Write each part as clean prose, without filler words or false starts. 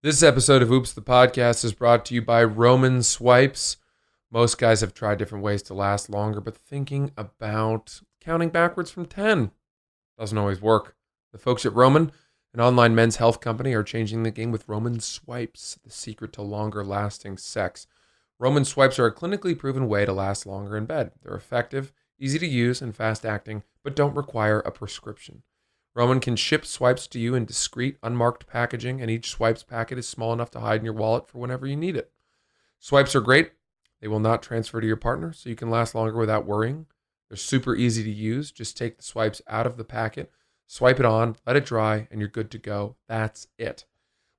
This episode of Oops the Podcast is brought to you by Roman Swipes. Most guys have tried different ways to last longer, but thinking about counting backwards from 10 doesn't always work. The folks at Roman, an online men's health company, are changing the game with Roman Swipes, the secret to longer lasting sex. Roman Swipes are a clinically proven way to last longer in bed. They're effective, easy to use, and fast acting, but don't require a prescription. Roman can ship swipes to you in discreet, unmarked packaging, and each swipes packet is small enough to hide in your wallet for whenever you need it. Swipes are great. They will not transfer to your partner, so you can last longer without worrying. They're super easy to use. Just take the swipes out of the packet, swipe it on, let it dry, and you're good to go. That's it.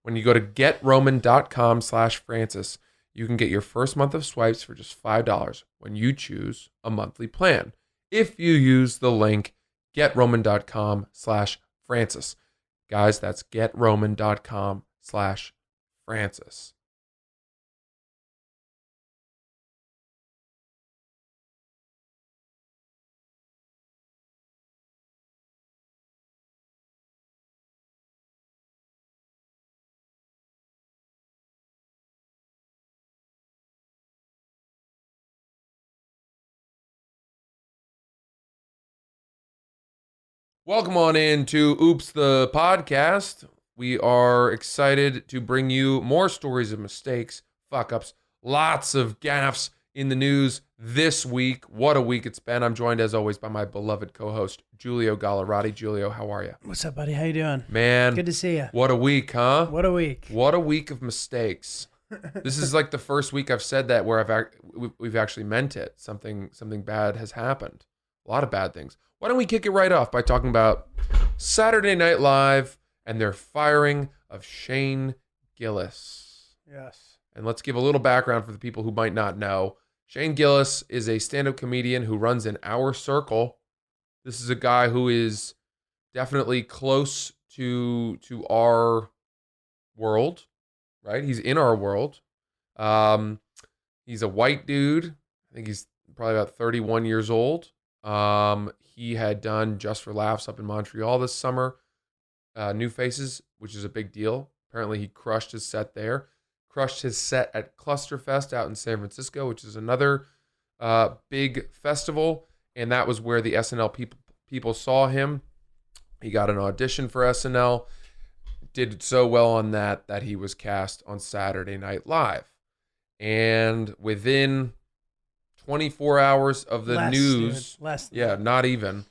When you go to getroman.com/Francis, you can get your first month of swipes for just $5 when you choose a monthly plan. If you use the link getroman.com/Francis. Guys, that's getroman.com/Francis. Welcome on in to Oops the Podcast. We are excited to bring you more stories of mistakes, fuck-ups, lots of gaffes in the news this week. What a week it's been. I'm joined as always by my beloved co-host, Giulio Gallerati. Giulio, how are you? What's up, buddy? How you doing? Man. Good to see you. What a week, huh? What a week. What a week of mistakes. This is like the first week I've said that where we've actually meant it. Something bad has happened. A lot of bad things. Why don't we kick it right off by talking about Saturday Night Live and their firing of Shane Gillis. Yes. And let's give a little background for the people who might not know. Shane Gillis is a stand-up comedian who runs in our circle. This is a guy who is definitely close to our world, right? He's in our world. He's a white dude. I think he's probably about 31 years old. He had done Just for Laughs up in Montreal this summer. New Faces, which is a big deal. Apparently he crushed his set there. Crushed his set at Clusterfest out in San Francisco, which is another big festival. And that was where the SNL people saw him. He got an audition for SNL. Did so well on that he was cast on Saturday Night Live. And within 24 hours of the news, not even,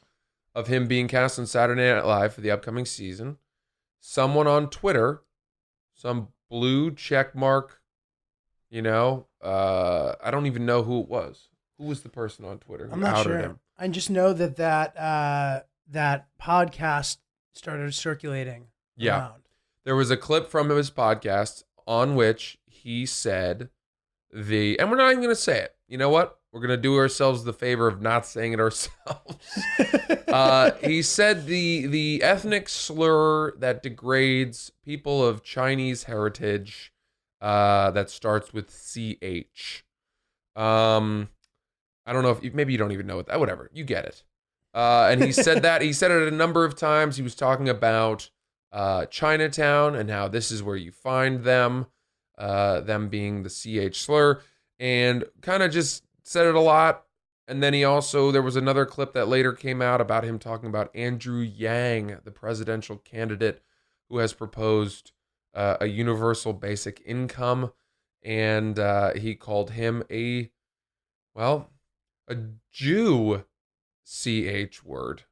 of him being cast on Saturday Night Live for the upcoming season, someone on Twitter, some blue check mark, I don't even know who it was. Who was the person on Twitter who I'm not outed sure. him? I just know that podcast started circulating around. There was a clip from his podcast on which he said and we're not even going to say it. You know what? We're going to do ourselves the favor of not saying it ourselves. He said the ethnic slur that degrades people of Chinese heritage that starts with CH. I don't know if maybe you don't even know what that, whatever. You get it. And he said that. He said it a number of times. He was talking about Chinatown and how this is where you find them being the CH slur, and kind of just said it a lot. And then there was another clip that later came out about him talking about Andrew Yang, the presidential candidate who has proposed a universal basic income. And he called him a Jew CH word.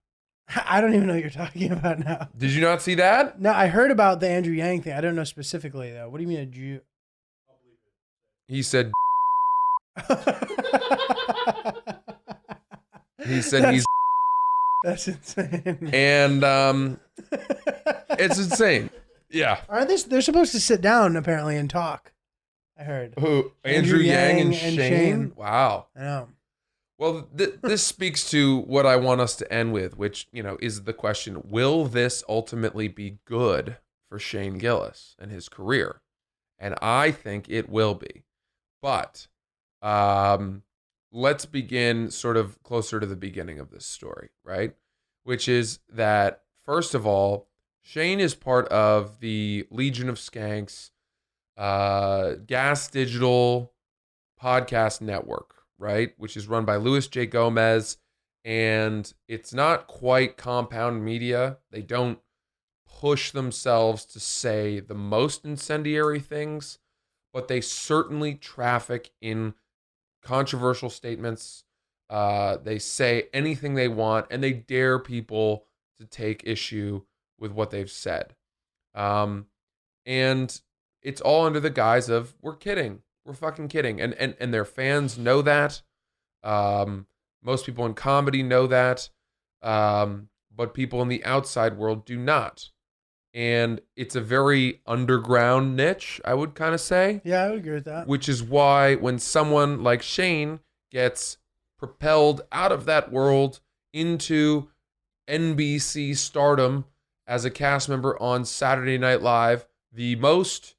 I don't even know what you're talking about now. Did you not see that? No, I heard about the Andrew Yang thing. I don't know specifically, though. What do you mean a Jew? He said... He said That's insane. And it's insane. Yeah. Aren't they're supposed to sit down apparently and talk? I heard. Who? Andrew Yang and Shane? Wow. I know. Well, this speaks to what I want us to end with, which, is the question, will this ultimately be good for Shane Gillis and his career? And I think it will be. But let's begin sort of closer to the beginning of this story, right? Which is that, first of all, Shane is part of the Legion of Skanks Gas Digital Podcast Network, right? Which is run by Louis J. Gomez. And it's not quite Compound Media. They don't push themselves to say the most incendiary things, but they certainly traffic in controversial statements. They say anything they want, and they dare people to take issue with what they've said. And it's all under the guise of we're kidding, we're fucking kidding, and their fans know that. Most people in comedy know that, but people in the outside world do not. And it's a very underground niche, I would kind of say. Yeah, I would agree with that. Which is why when someone like Shane gets propelled out of that world into NBC stardom as a cast member on Saturday Night Live, the most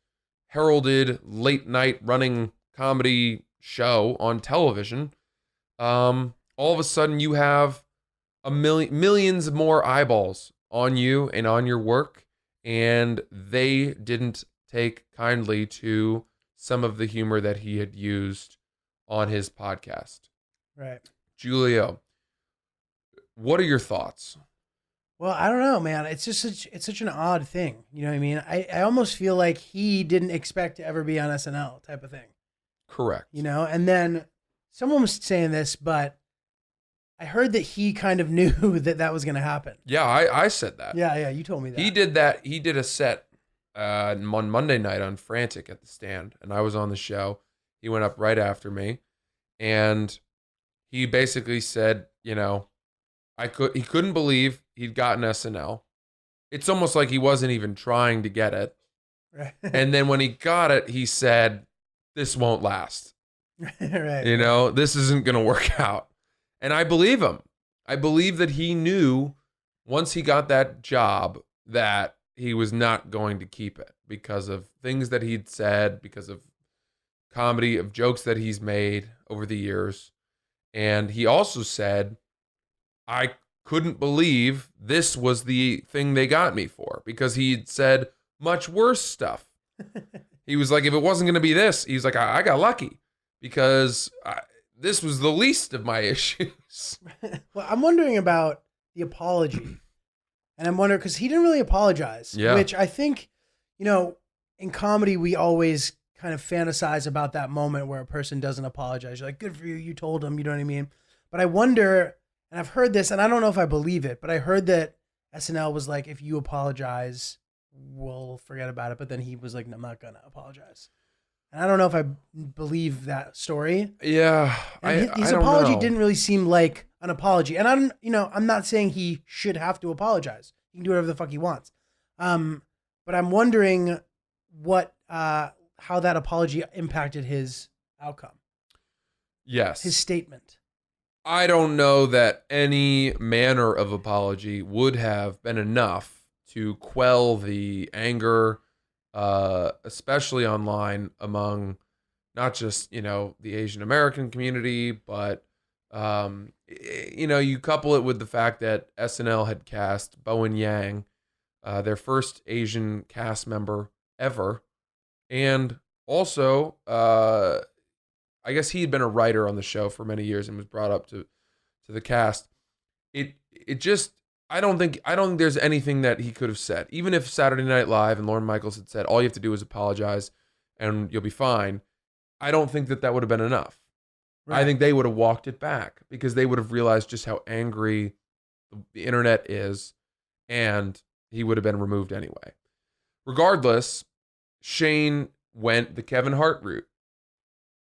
heralded late night running comedy show on television, all of a sudden you have millions more eyeballs on you and on your work. And they didn't take kindly to some of the humor that he had used on his podcast. Right. Giulio, what are your thoughts? Well, I don't know, man. It's just such an odd thing. You know what I mean? I almost feel like he didn't expect to ever be on SNL type of thing. Correct. You know, and then someone was saying this, but I heard that he kind of knew that was going to happen. Yeah, I said that. Yeah, you told me that. He did that. He did a set on Monday night on Frantic at the Stand, and I was on the show. He went up right after me, and he basically said, you know, he couldn't believe he'd gotten SNL. It's almost like he wasn't even trying to get it. Right. And then when he got it, he said, this won't last. Right. You know, this isn't going to work out. And I believe him. I believe that he knew once he got that job that he was not going to keep it because of things that he'd said, because of comedy, of jokes that he's made over the years. And he also said, I couldn't believe this was the thing they got me for, because he'd said much worse stuff. He was like, if it wasn't going to be this, he's like, I got lucky because this was the least of my issues. Well, I'm wondering about the apology. And I'm wondering, because he didn't really apologize. Yeah. Which I think, you know, in comedy, we always kind of fantasize about that moment where a person doesn't apologize. You're like, good for you. You told him. You know what I mean? But I wonder, and I've heard this, and I don't know if I believe it, but I heard that SNL was like, if you apologize, we'll forget about it. But then he was like, no, I'm not going to apologize. And I don't know if I believe that story. Yeah. And his I don't apology know. didn't really seem like an apology. And I'm not saying he should have to apologize. He can do whatever the fuck he wants. But I'm wondering how that apology impacted his outcome. Yes. His statement. I don't know that any manner of apology would have been enough to quell the anger, especially online among not just, the Asian American community, but, you couple it with the fact that SNL had cast Bowen Yang, their first Asian cast member ever. And also, I guess he had been a writer on the show for many years and was brought up to the cast. It just, I don't think there's anything that he could have said. Even if Saturday Night Live and Lorne Michaels had said, all you have to do is apologize and you'll be fine, I don't think that would have been enough. Right. I think they would have walked it back because they would have realized just how angry the internet is, and he would have been removed anyway. Regardless, Shane went the Kevin Hart route,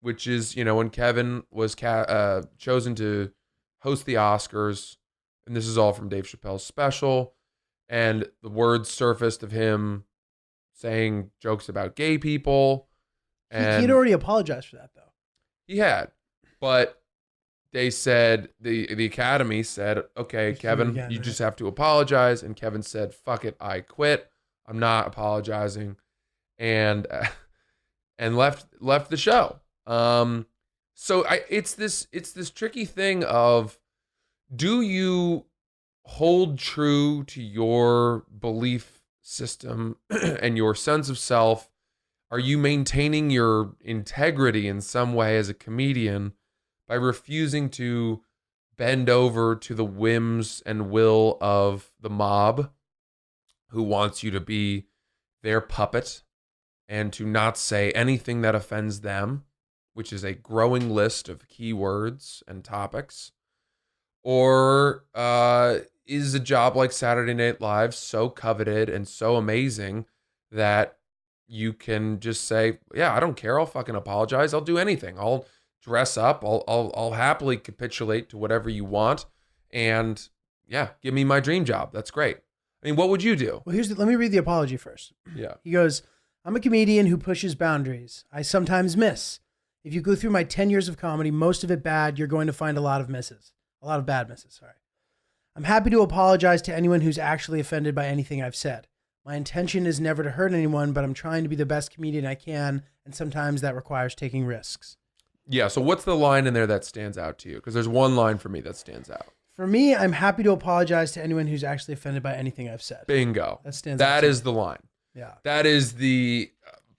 which is, when Kevin was chosen to host the Oscars, and this is all from Dave Chappelle's special, and the words surfaced of him saying jokes about gay people. And he'd already apologized for that, though. He had, but they said, the Academy said, okay, Kevin, you just have to apologize. And Kevin said, fuck it, I quit. I'm not apologizing. And left the show. So it's this tricky thing of, do you hold true to your belief system and your sense of self? Are you maintaining your integrity in some way as a comedian by refusing to bend over to the whims and will of the mob who wants you to be their puppet and to not say anything that offends them, which is a growing list of keywords and topics? Or is a job like Saturday Night Live so coveted and so amazing that you can just say, yeah, I don't care. I'll fucking apologize. I'll do anything. I'll dress up. I'll happily capitulate to whatever you want. And yeah, give me my dream job. That's great. I mean, what would you do? Well, let me read the apology first. Yeah. He goes, I'm a comedian who pushes boundaries. I sometimes miss. If you go through my 10 years of comedy, most of it bad, you're going to find a lot of misses. A lot of bad misses, sorry. I'm happy to apologize to anyone who's actually offended by anything I've said. My intention is never to hurt anyone, but I'm trying to be the best comedian I can, and sometimes that requires taking risks. Yeah, so what's the line in there that stands out to you? Because there's one line for me that stands out. For me, I'm happy to apologize to anyone who's actually offended by anything I've said. Bingo. That stands out. That is the line. Yeah. That is the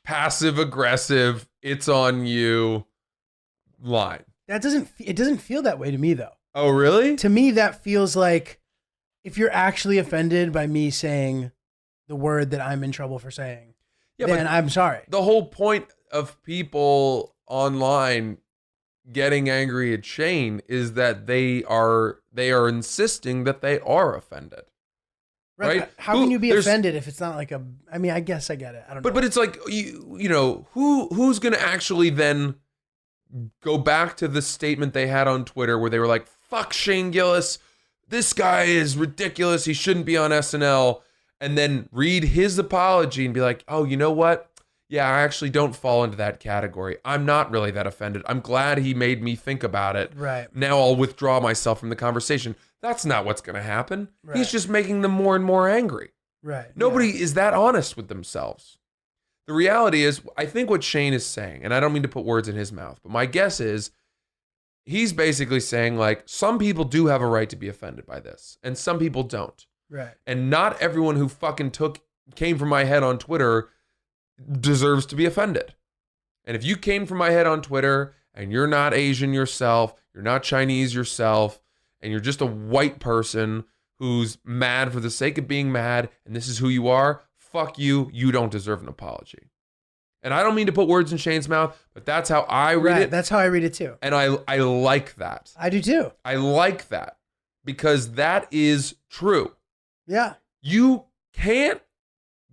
passive aggressive, it's on you line. It doesn't feel that way to me though. Oh, really? To me, that feels like if you're actually offended by me saying the word that I'm in trouble for saying, then I'm sorry. The whole point of people online getting angry at Shane is that they are insisting that they are offended. Right? How can you be offended if it's not like I mean, I guess I get it. I don't know. But it's like, you know, who's going to actually then go back to the statement they had on Twitter where they were like, fuck Shane Gillis. This guy is ridiculous. He shouldn't be on SNL. And then read his apology and be like, oh, you know what? Yeah, I actually don't fall into that category. I'm not really that offended. I'm glad he made me think about it. Right. Now I'll withdraw myself from the conversation. That's not what's going to happen. Right. He's just making them more and more angry. Right. Nobody is that honest with themselves. The reality is, I think what Shane is saying, and I don't mean to put words in his mouth, but my guess is he's basically saying, like, some people do have a right to be offended by this, and some people don't. Right. And not everyone who fucking came from my head on Twitter deserves to be offended. And if you came from my head on Twitter and you're not Asian yourself, you're not Chinese yourself, and you're just a white person who's mad for the sake of being mad, and this is who you are, fuck you, you don't deserve an apology. And I don't mean to put words in Shane's mouth, but that's how I read it. That's how I read it too. And I like that. I do too. I like that because that is true. Yeah. You can't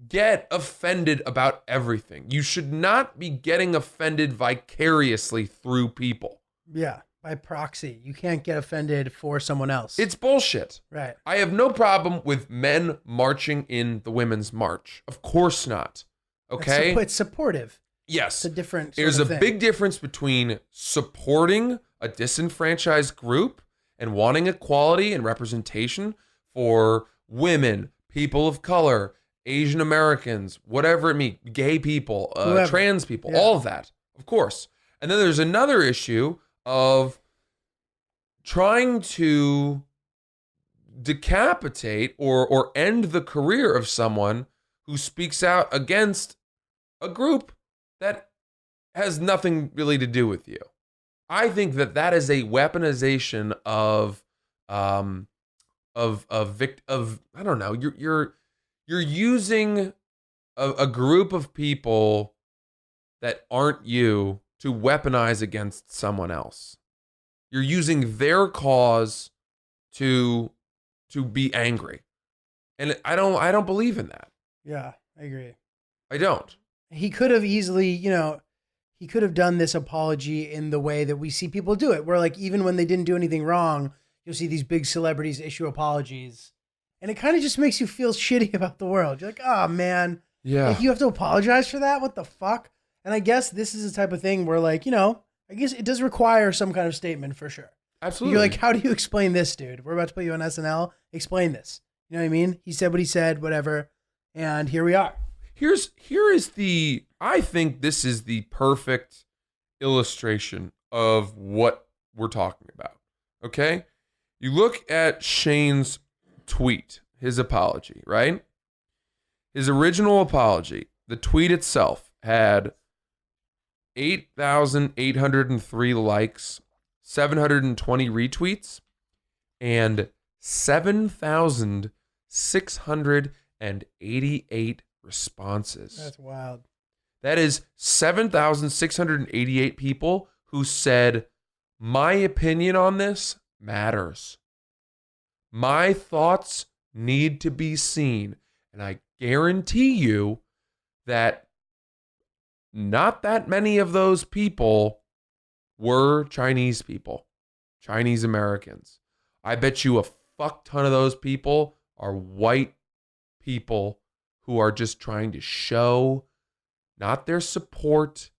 get offended about everything. You should not be getting offended vicariously through people. Yeah. By proxy. You can't get offended for someone else. It's bullshit. Right. I have no problem with men marching in the women's march. Of course not. Okay? It's supportive. Yes. It's a different There's sort of a thing. big difference between supporting a disenfranchised group and wanting equality and representation for women, people of color, Asian Americans, whatever it means, gay people, trans people, all of that, of course. And then there's another issue of trying to decapitate or end the career of someone who speaks out against a group that has nothing really to do with you. I think that is a weaponization of I don't know, you're using a group of people that aren't you to weaponize against someone else. You're using their cause to be angry. And I don't believe in that. Yeah, I agree. I don't. He could have easily, he could have done this apology in the way that we see people do it, where like even when they didn't do anything wrong, you'll see these big celebrities issue apologies. And it kind of just makes you feel shitty about the world. You're like, oh man, yeah, like, you have to apologize for that? What the fuck? And I guess this is the type of thing where like, I guess it does require some kind of statement for sure. Absolutely. You're like, how do you explain this, dude? We're about to put you on SNL. Explain this. You know what I mean? He said what he said, whatever. And here we are. I think this is the perfect illustration of what we're talking about. Okay? You look at Shane's tweet, his apology, right? His original apology, the tweet itself had 8,803 likes, 720 retweets, and 7,688 responses. That's wild. That is 7,688 people who said, my opinion on this matters. My thoughts need to be seen. And I guarantee you that not that many of those people were Chinese people, Chinese Americans. I bet you a fuck ton of those people are white people who are just trying to show not their support,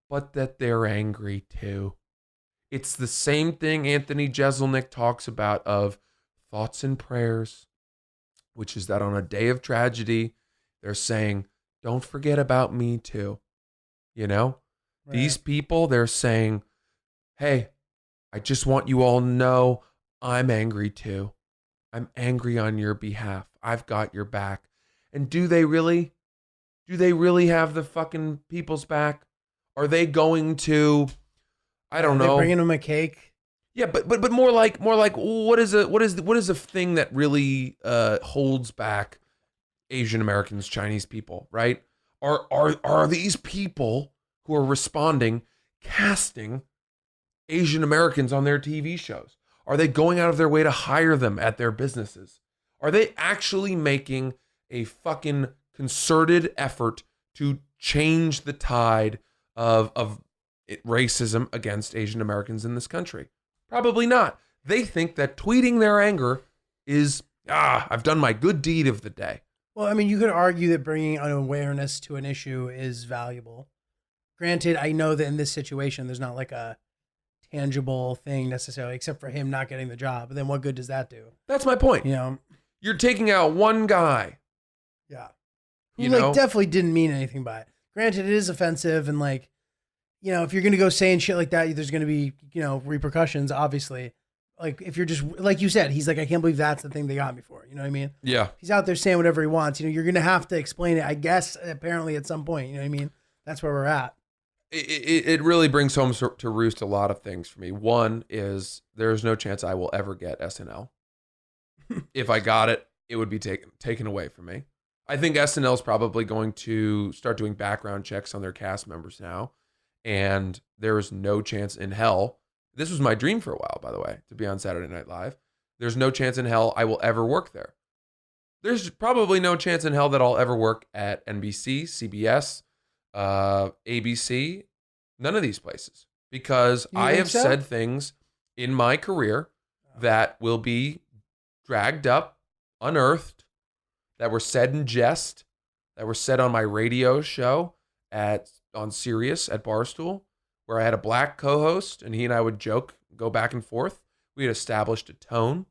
but that they're angry too. It's the same thing Anthony Jeselnik talks about of thoughts and prayers, which is that on a day of tragedy, they're saying, don't forget about me too. You know, Right. These people, they're saying, hey, I just want you all to know I'm angry too. I'm angry on your behalf. I've got your back. And do they really? Do they really have the fucking people's back? Are they going to, I don't know. They're bringing them a cake. Yeah, but more like what is a thing that really holds back Asian Americans, Chinese people, right? Are these people who are responding casting Asian Americans on their TV shows? Are they going out of their way to hire them at their businesses? Are they actually making a fucking concerted effort to change the tide of racism against Asian Americans in this country? Probably not. They think that tweeting their anger is, I've done my good deed of the day. Well, I mean, you could argue that bringing an awareness to an issue is valuable. Granted, I know that in this situation, there's not like a tangible thing necessarily, except for him not getting the job. But then what good does that do? That's my point. You know? You're taking out one guy. Yeah. You Who, know? like, definitely didn't mean anything by it. Granted, it is offensive, and, like, you know, if you're going to go saying shit like that, there's going to be, you know, repercussions, obviously. Like, if you're just, like you said, he's like, I can't believe that's the thing they got me for. You know what I mean? Yeah. He's out there saying whatever he wants. You know, you're going to have to explain it, I guess, apparently at some point. You know what I mean? That's where we're at. It really brings home to roost a lot of things for me. One is there's no chance I will ever get SNL. If I got it, it would be taken away from me. I think SNL is probably going to start doing background checks on their cast members now. And there is no chance in hell. This was my dream for a while, by the way, to be on Saturday Night Live. There's no chance in hell I will ever work there. There's probably no chance in hell that I'll ever work at NBC, CBS, ABC, none of these places. Because I have said things in my career that will be dragged up, unearthed, that were said in jest, that were said on my radio show on Sirius at Barstool, where I had a black co-host and he and I would joke, go back and forth. We had established a tone.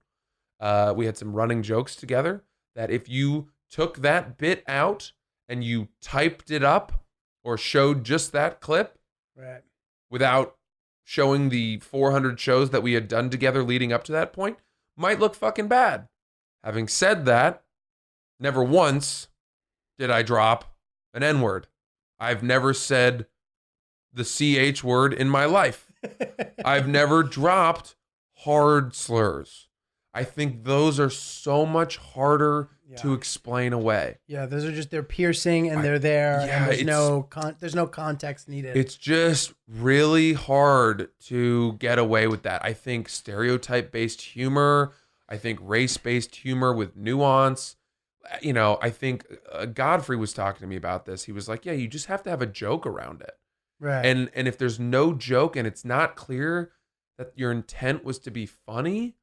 We had some running jokes together that if you took that bit out and you typed it up or showed just that clip Right. without showing the 400 shows that we had done together leading up to that point, might look fucking bad. Having said that, never once did I drop an N-word. I've never said the CH word in my life. I've never dropped hard slurs. I think those are so much harder to explain away. Yeah, those are just, they're piercing and they're there. Yeah, and there's no context needed. It's just really hard to get away with that. I think stereotype-based humor, I think race-based humor with nuance. You know, I think Godfrey was talking to me about this. He was like, yeah, you just have to have a joke around it. Right. And if there's no joke and it's not clear that your intent was to be funny,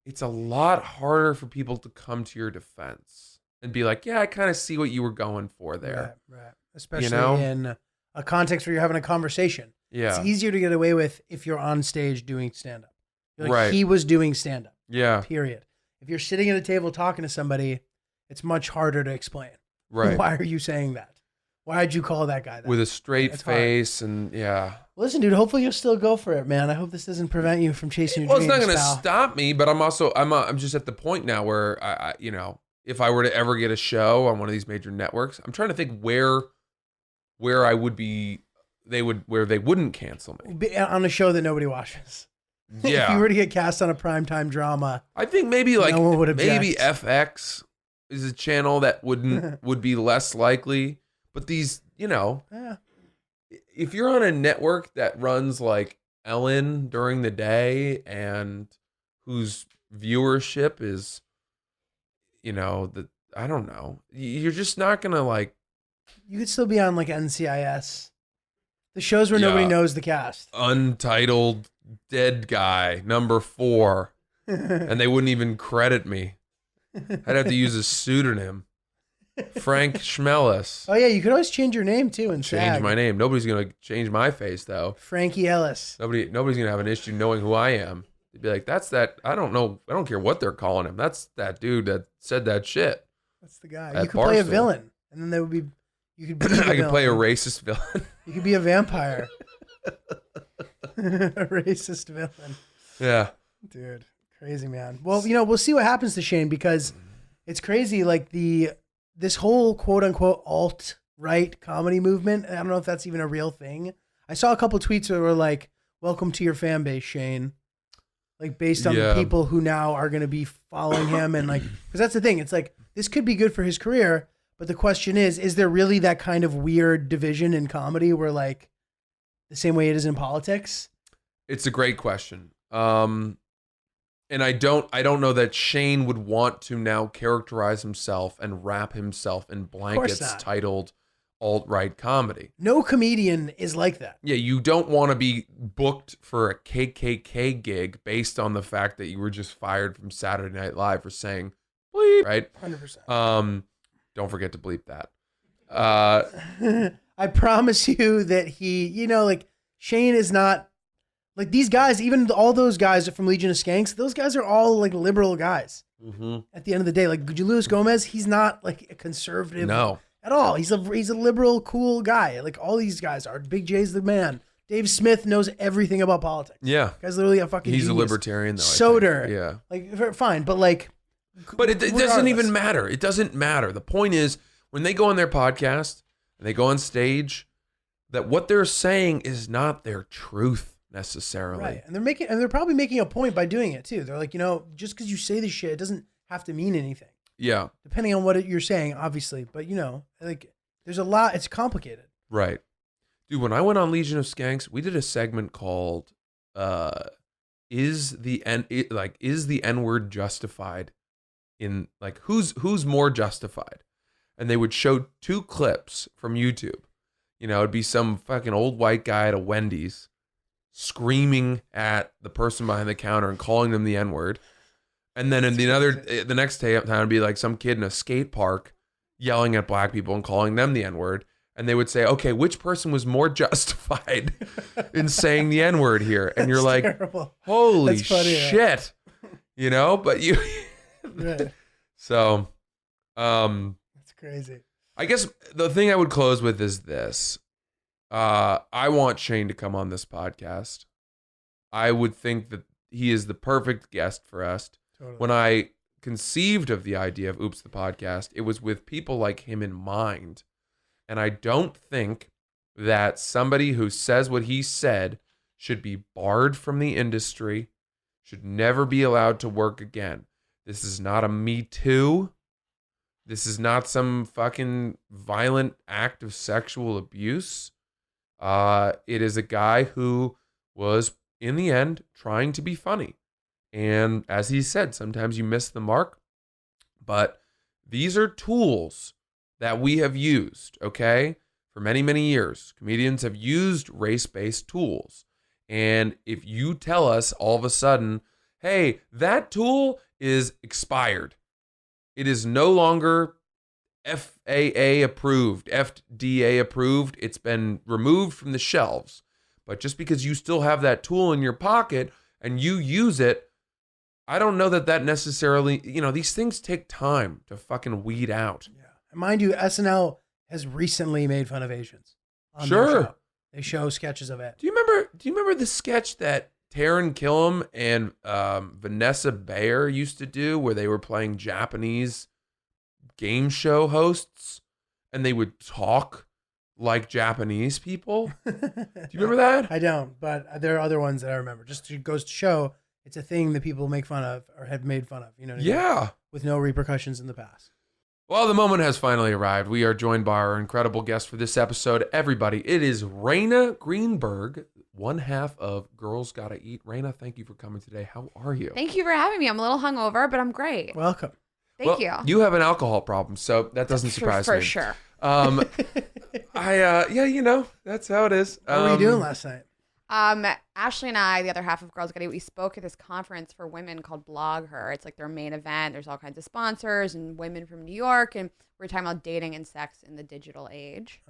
it's a lot harder for people to come to your defense and be like, yeah, I kind of see what you were going for there. Right. Especially in a context where you're having a conversation. Yeah. It's easier to get away with if you're on stage doing stand-up. Like, Right. He was doing stand-up. Yeah. Period. If you're sitting at a table talking to somebody, it's much harder to explain. Right. Why are you saying that? Why'd you call that guy that? With a straight It's face and Listen, dude, hopefully you'll still go for it, man. I hope this doesn't prevent you from chasing your Well, it's dreams. not going to pal. stop me, but I'm just at the point now where I if I were to ever get a show on one of these major networks, I'm trying to think where where I would be, where they wouldn't cancel me. On a show that nobody watches. Yeah. If you were to get cast on a primetime drama, I think maybe like no one would maybe object. FX is a channel that would be less likely. But these, Yeah. if you're on a network that runs like Ellen during the day and whose viewership is, I don't know, you're just not gonna like You could still be on like NCIS. The shows where nobody knows the cast. Untitled Dead Guy #4, and they wouldn't even credit me. I'd have to use a pseudonym, Frank Schmellis. Oh yeah, you could always change your name too and Change my name. Nobody's gonna change my face though. Frankie Ellis. Nobody's gonna have an issue knowing who I am. They'd be like, "That's that." I don't know. I don't care what they're calling him. That's that dude that said that shit. That's the guy. At You could play a Barstool. villain, and then there would be. You could be. I could play a racist villain. You could be a vampire. A racist villain. Yeah. Dude, crazy man. Well, we'll see what happens to Shane because it's crazy. Like this whole quote unquote alt-right comedy movement. I don't know if that's even a real thing. I saw a couple tweets that were like, "Welcome to your fan base, Shane." Like based on the people who now are going to be following him, and like, because that's the thing. It's like this could be good for his career, but the question is there really that kind of weird division in comedy where like the same way it is in politics? It's a great question. And I don't know that Shane would want to now characterize himself and wrap himself in blankets titled alt-right comedy. No comedian is like that. Yeah, you don't want to be booked for a KKK gig based on the fact that you were just fired from Saturday Night Live for saying bleep, right? 100%. Don't forget to bleep that. I promise you that he, like Shane is not like these guys, even all those guys from Legion of Skanks, those guys are all like liberal guys. Mm-hmm. At the end of the day, like Giulio Gomez, he's not like a conservative at all. He's a liberal, cool guy. Like all these guys are. Big J's the man. Dave Smith knows everything about politics. Yeah. Guy's literally a fucking He's genius. a libertarian though. Soder. Yeah. Like fine, but like But it doesn't even matter. It doesn't matter. The point is, when they go on their podcast and they go on stage, that what they're saying is not their truth necessarily. Right. And they're probably making a point by doing it too. They're like, just because you say this shit, it doesn't have to mean anything. Yeah. Depending on what you're saying, obviously. But like there's a lot. It's complicated. Right. Dude, when I went on Legion of Skanks, we did a segment called is the N-word justified in like who's more justified? And they would show 2 clips from YouTube. It'd be some fucking old white guy at a Wendy's screaming at the person behind the counter and calling them the N-word. And then the next time it'd be like some kid in a skate park yelling at black people and calling them the N-word. And they would say, okay, which person was more justified in saying the N-word here? And you're like, terrible. Holy funny, shit. But you... Right. So, that's crazy. I guess the thing I would close with is this. I want Shane to come on this podcast. I would think that he is the perfect guest for us. Totally. When I conceived of the idea of Oops the Podcast, it was with people like him in mind. And I don't think that somebody who says what he said should be barred from the industry, should never be allowed to work again. This is not a Me Too. This is not some fucking violent act of sexual abuse. It is a guy who was, in the end, trying to be funny. And as he said, sometimes you miss the mark. But these are tools that we have used, okay? For many, many years, comedians have used race-based tools. And if you tell us all of a sudden, hey, that tool is expired. It is no longer FAA approved, FDA approved. It's been removed from the shelves. But just because you still have that tool in your pocket and you use it, I don't know that necessarily, these things take time to fucking weed out. Yeah. And mind you, SNL has recently made fun of Asians. On Sure. their show. They show sketches of it. Do you remember the sketch that Taron Killam and Vanessa Bayer used to do where they were playing Japanese game show hosts and they would talk like Japanese people. Do you remember that? I don't, but there are other ones that I remember. Just it goes to show it's a thing that people make fun of or have made fun of. You know what I mean? Yeah. With no repercussions in the past. Well, the moment has finally arrived. We are joined by our incredible guest for this episode. Everybody, it is Rayna Greenberg, one half of Girls Gotta Eat. Rayna, thank you for coming today. How are you? Thank you for having me. I'm a little hungover, but I'm great. Welcome. Thank you. You have an alcohol problem, so that doesn't surprise me. For sure. That's how it is. What were you doing last night? Ashley and I, the other half of Girls Gotta Eat, we spoke at this conference for women called Blog Her. It's like their main event. There's all kinds of sponsors and women from New York, and we were talking about dating and sex in the digital age.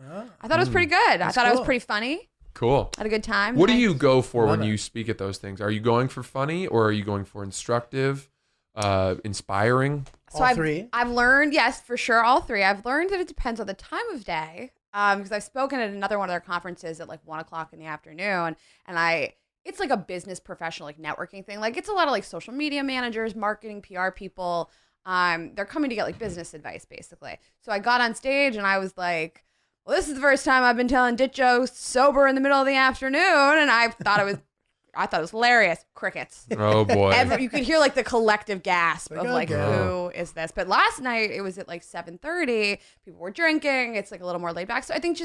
I thought it was pretty good. I thought it was pretty funny. Cool. Had a good time. What do you go for when you speak at those things? Are you going for funny, or are you going for instructive, inspiring? So all three? I've learned, yes, for sure, all three. I've learned that it depends on the time of day. Because I've spoken at another one of their conferences at like 1 o'clock in the afternoon, and it's like a business professional, like networking thing. Like it's a lot of like social media managers, marketing, PR people. They're coming to get like business advice basically. So I got on stage and I was like, well, this is the first time I've been telling dick jokes sober in the middle of the afternoon. And I thought it was hilarious. Crickets. Oh boy. You could hear like the collective gasp of like, okay. who is this? But last night it was at like 7:30. People were drinking. It's like a little more laid back. So I think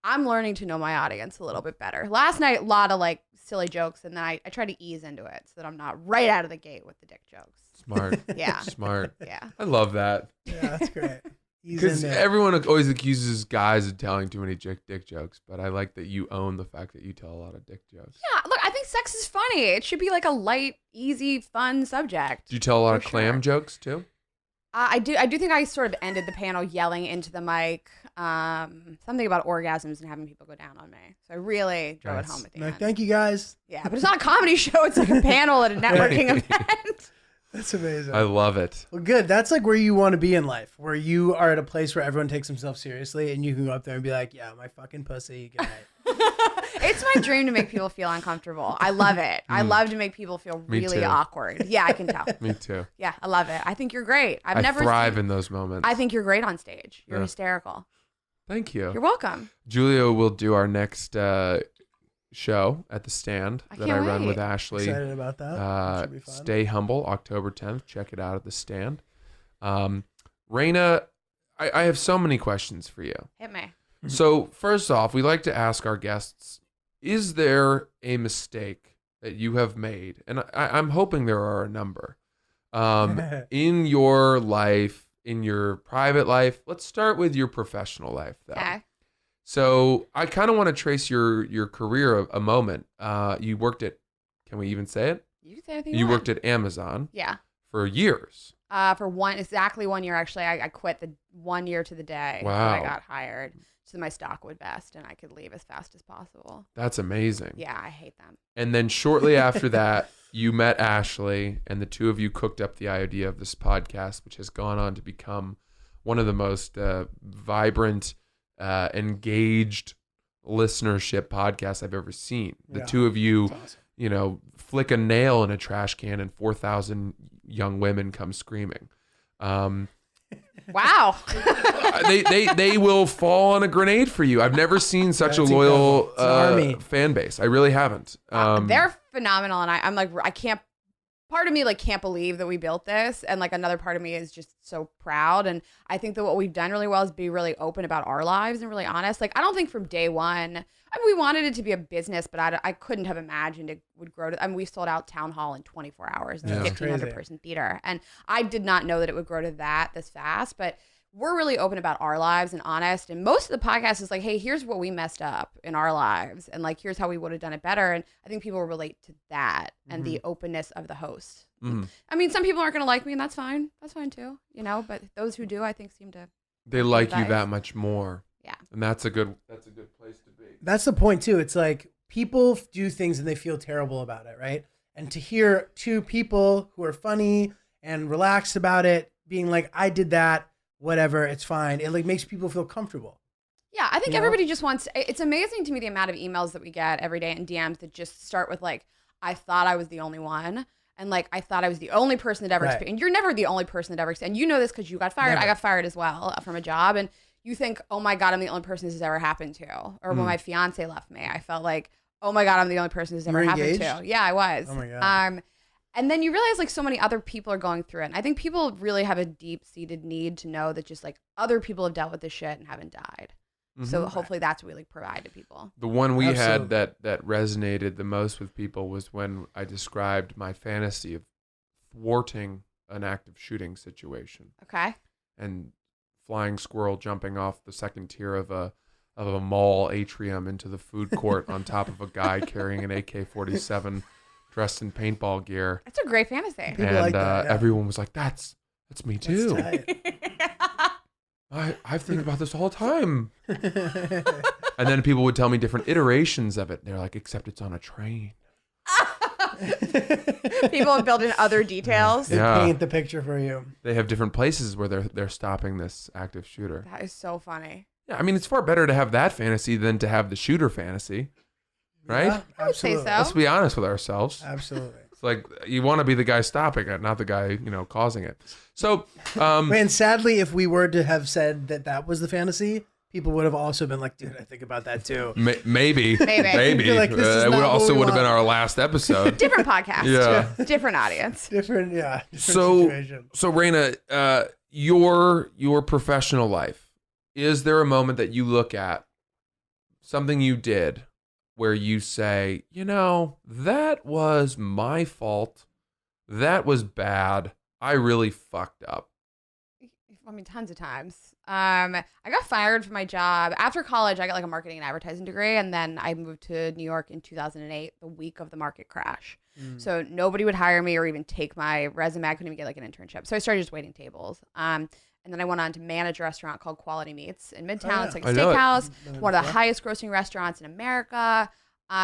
I'm learning to know my audience a little bit better. Last night, a lot of like silly jokes. And then I try to ease into it so that I'm not right out of the gate with the dick jokes. Smart. Yeah. Smart. Yeah. I love that. Yeah, that's great. Because everyone always accuses guys of telling too many dick jokes, but I like that you own the fact that you tell a lot of dick jokes. Yeah, look, I think sex is funny. It should be like a light, easy, fun subject. Do you tell a lot of clam jokes too? I do think I sort of ended the panel yelling into the mic something about orgasms and having people go down on me. So I really drove it home at the end. Thank you guys. Yeah, but it's not a comedy show. It's like a panel at a networking event. That's amazing. I love it. Well, good. That's like where you want to be in life, where you are at a place where everyone takes themselves seriously and you can go up there and be like, yeah, my fucking pussy. Good night. It's my dream to make people feel uncomfortable. I love it. I love to make people feel really awkward. Yeah, I can tell. Me too. Yeah, I love it. I think you're great. I thrive in those moments. I think you're great on stage. You're hysterical. Thank you. You're welcome. Giulio will do our next show at the stand that I run with Ashley. Excited about that. Should be fun. Stay Humble, October 10th. Check it out at the stand. Rayna, I have so many questions for you. Hit me. So first off, we like to ask our guests, is there a mistake that you have made? And I'm hoping there are a number in your life, in your private life. Let's start with your professional life, though. Okay. So I kind of want to trace your career a moment. You worked at, can we even say it? You can say anything You want. worked at Amazon. Yeah. For years. For exactly 1 year, actually. I quit the 1 year to the day Wow. that I got hired so my stock would vest and I could leave as fast as possible. That's amazing. Yeah, I hate them. And then shortly after that, you met Ashley, and the two of you cooked up the idea of this podcast, which has gone on to become one of the most vibrant, engaged listenership podcasts I've ever seen. The two of you, awesome. Flick a nail in a trash can and 4,000 young women come screaming. Wow. they will fall on a grenade for you. I've never seen such a loyal fan base. I really haven't. They're phenomenal, and I'm like, I can't. Part of me like can't believe that we built this, and like another part of me is just so proud. And I think that what we've done really well is be really open about our lives and really honest. Like I don't think from day one. I mean, we wanted it to be a business, but I couldn't have imagined it would grow to. I mean, we sold out Town Hall in 24 hours, the 1,500 person theater, and I did not know that it would grow to that this fast. But we're really open about our lives and honest. And most of the podcast is like, hey, here's what we messed up in our lives, and like here's how we would have done it better. And I think people relate to that and the openness of the host. Mm-hmm. I mean, some people aren't going to like me, and that's fine. That's fine too, But those who do, I think, seem to. They like you that much more. Yeah. And that's a good place to be. That's the point too. It's like people do things and they feel terrible about it, right? And to hear two people who are funny and relaxed about it being like, I did that, whatever, it's fine. It like makes people feel comfortable. Yeah, I think everybody just wants. It's amazing to me the amount of emails that we get every day and DMs that just start with like, I thought I was the only one. And like, I thought I was the only person that ever experienced. And you're never the only person that ever experienced. And you know this because you got fired. Never. I got fired as well from a job. And you think, oh my God, I'm the only person this has ever happened to. Or when my fiance left me, I felt like, oh my God, I'm the only person this has ever happened to. Yeah, I was. Oh my God. And then you realize like so many other people are going through it. And I think people really have a deep-seated need to know that just like other people have dealt with this shit and haven't died. So hopefully that's what we like provide to people. The one we Absolutely. had that resonated the most with people was when I described my fantasy of thwarting an active shooting situation Okay. and flying squirrel jumping off the second tier of a mall atrium into the food court on top of a guy carrying an AK-47 dressed in paintball gear. That's a great fantasy. People And like that, yeah. everyone was like, that's me too. That's tight. I think about this all the time. And then people would tell me different iterations of it. They're like, except it's on a train. People have built in other details. They Yeah. paint the picture for you. They have different places where they're stopping this active shooter. That is so funny. Yeah, I mean, it's far better to have that fantasy than to have the shooter fantasy, right? Yeah, I would say absolutely. so. Let's be honest with ourselves. Absolutely. It's like you want to be the guy stopping it, not the guy, causing it. So, And sadly, if we were to have said that was the fantasy, people would have also been like, dude, I think about that too. maybe. Maybe. You're like, this is It not what also we would have been want. our last episode. Different podcast. Yeah. Different audience. Different So, situation. so Rayna, your professional life, is there a moment that you look at something you did where you say, that was my fault. That was bad. I really fucked up. I mean, tons of times. I got fired from my job after college. I got like a marketing and advertising degree, and then I moved to New York in 2008, the week of the market crash. So nobody would hire me or even take my resume. I couldn't even get like an internship. So I started just waiting tables. And then I went on to manage a restaurant called Quality Meats in Midtown. yeah. It's like a I know it. steakhouse, one of the highest grossing restaurants in America. So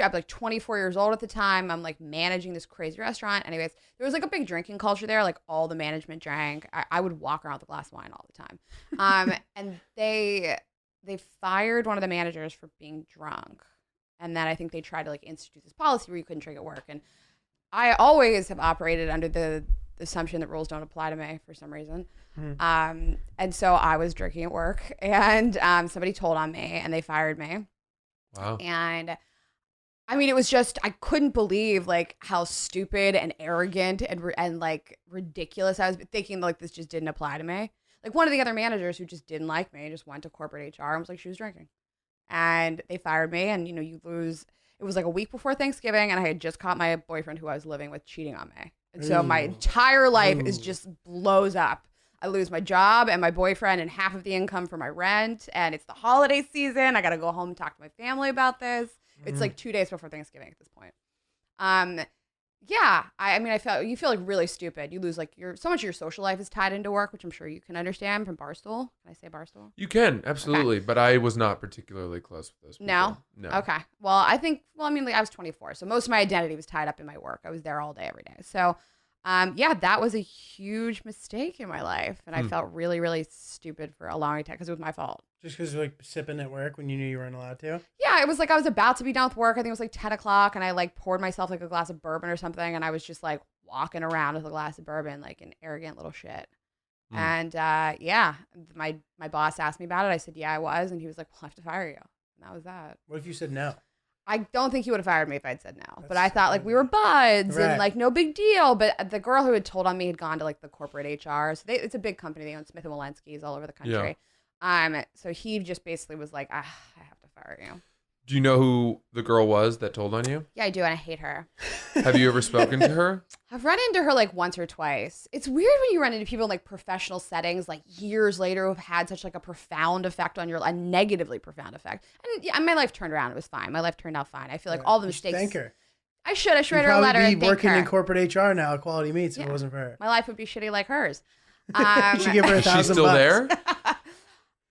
I'm like 24 years old at the time. I'm like managing this crazy restaurant. Anyways, there was like a big drinking culture there. Like all the management drank. I would walk around with a glass of wine all the time. And they fired one of the managers for being drunk. And then I think they tried to like institute this policy where you couldn't drink at work. And I always have operated under the assumption that rules don't apply to me for some reason. And so I was drinking at work, and somebody told on me, and they fired me. Wow. And I mean, it was just, I couldn't believe like how stupid and arrogant and like ridiculous I was thinking like this just didn't apply to me. Like one of the other managers who just didn't like me just went to corporate HR and was like, she was drinking. And they fired me, and you lose. It was like a week before Thanksgiving, and I had just caught my boyfriend who I was living with cheating on me. And so my entire life is just blows up. I lose my job and my boyfriend and half of the income for my rent. And it's the holiday season. I got to go home and talk to my family about this. It's like 2 days before Thanksgiving at this point. Yeah. I mean, you feel like really stupid. You lose like so much of your social life is tied into work, which I'm sure you can understand from Barstool. Can I say Barstool? You can, absolutely. But I was not particularly close with those people. No? No. Okay. Well, I mean, like I was 24. So most of my identity was tied up in my work. I was there all day, every day. So yeah, that was a huge mistake in my life. And I felt really, really stupid for allowing it to, because it was my fault. Just because you're like sipping at work when you knew you weren't allowed to? Yeah, it was like I was about to be done with work. I think it was like 10 o'clock, and I like poured myself like a glass of bourbon or something. And I was just like walking around with a glass of bourbon, like an arrogant little shit. And yeah, my boss asked me about it. I said, yeah, I was. And he was like, we'll have to fire you. And that was that. What if you said no? I don't think he would have fired me if I'd said no. But I thought like we were buds Right. and like no big deal. But the girl who had told on me had gone to like the corporate HR. So it's a big company. They own Smith & Wollensky's all over the country. So he just basically was like, I have to fire you. Do you know who the girl was that told on you? Yeah, I do. And I hate her. Have you ever spoken to her? I've run into her like once or twice. It's weird when you run into people in like professional settings, like years later, who have had such like a profound effect on a negatively profound effect. And yeah, my life turned around. It was fine. My life turned out fine. I feel like all the You should mistakes. Thank her. I should write You'd her a letter probably and be thank working her. in corporate HR now at Quality Meats if Yeah. it wasn't for her. My life would be shitty like hers. You should give her Is she $1,000. still there?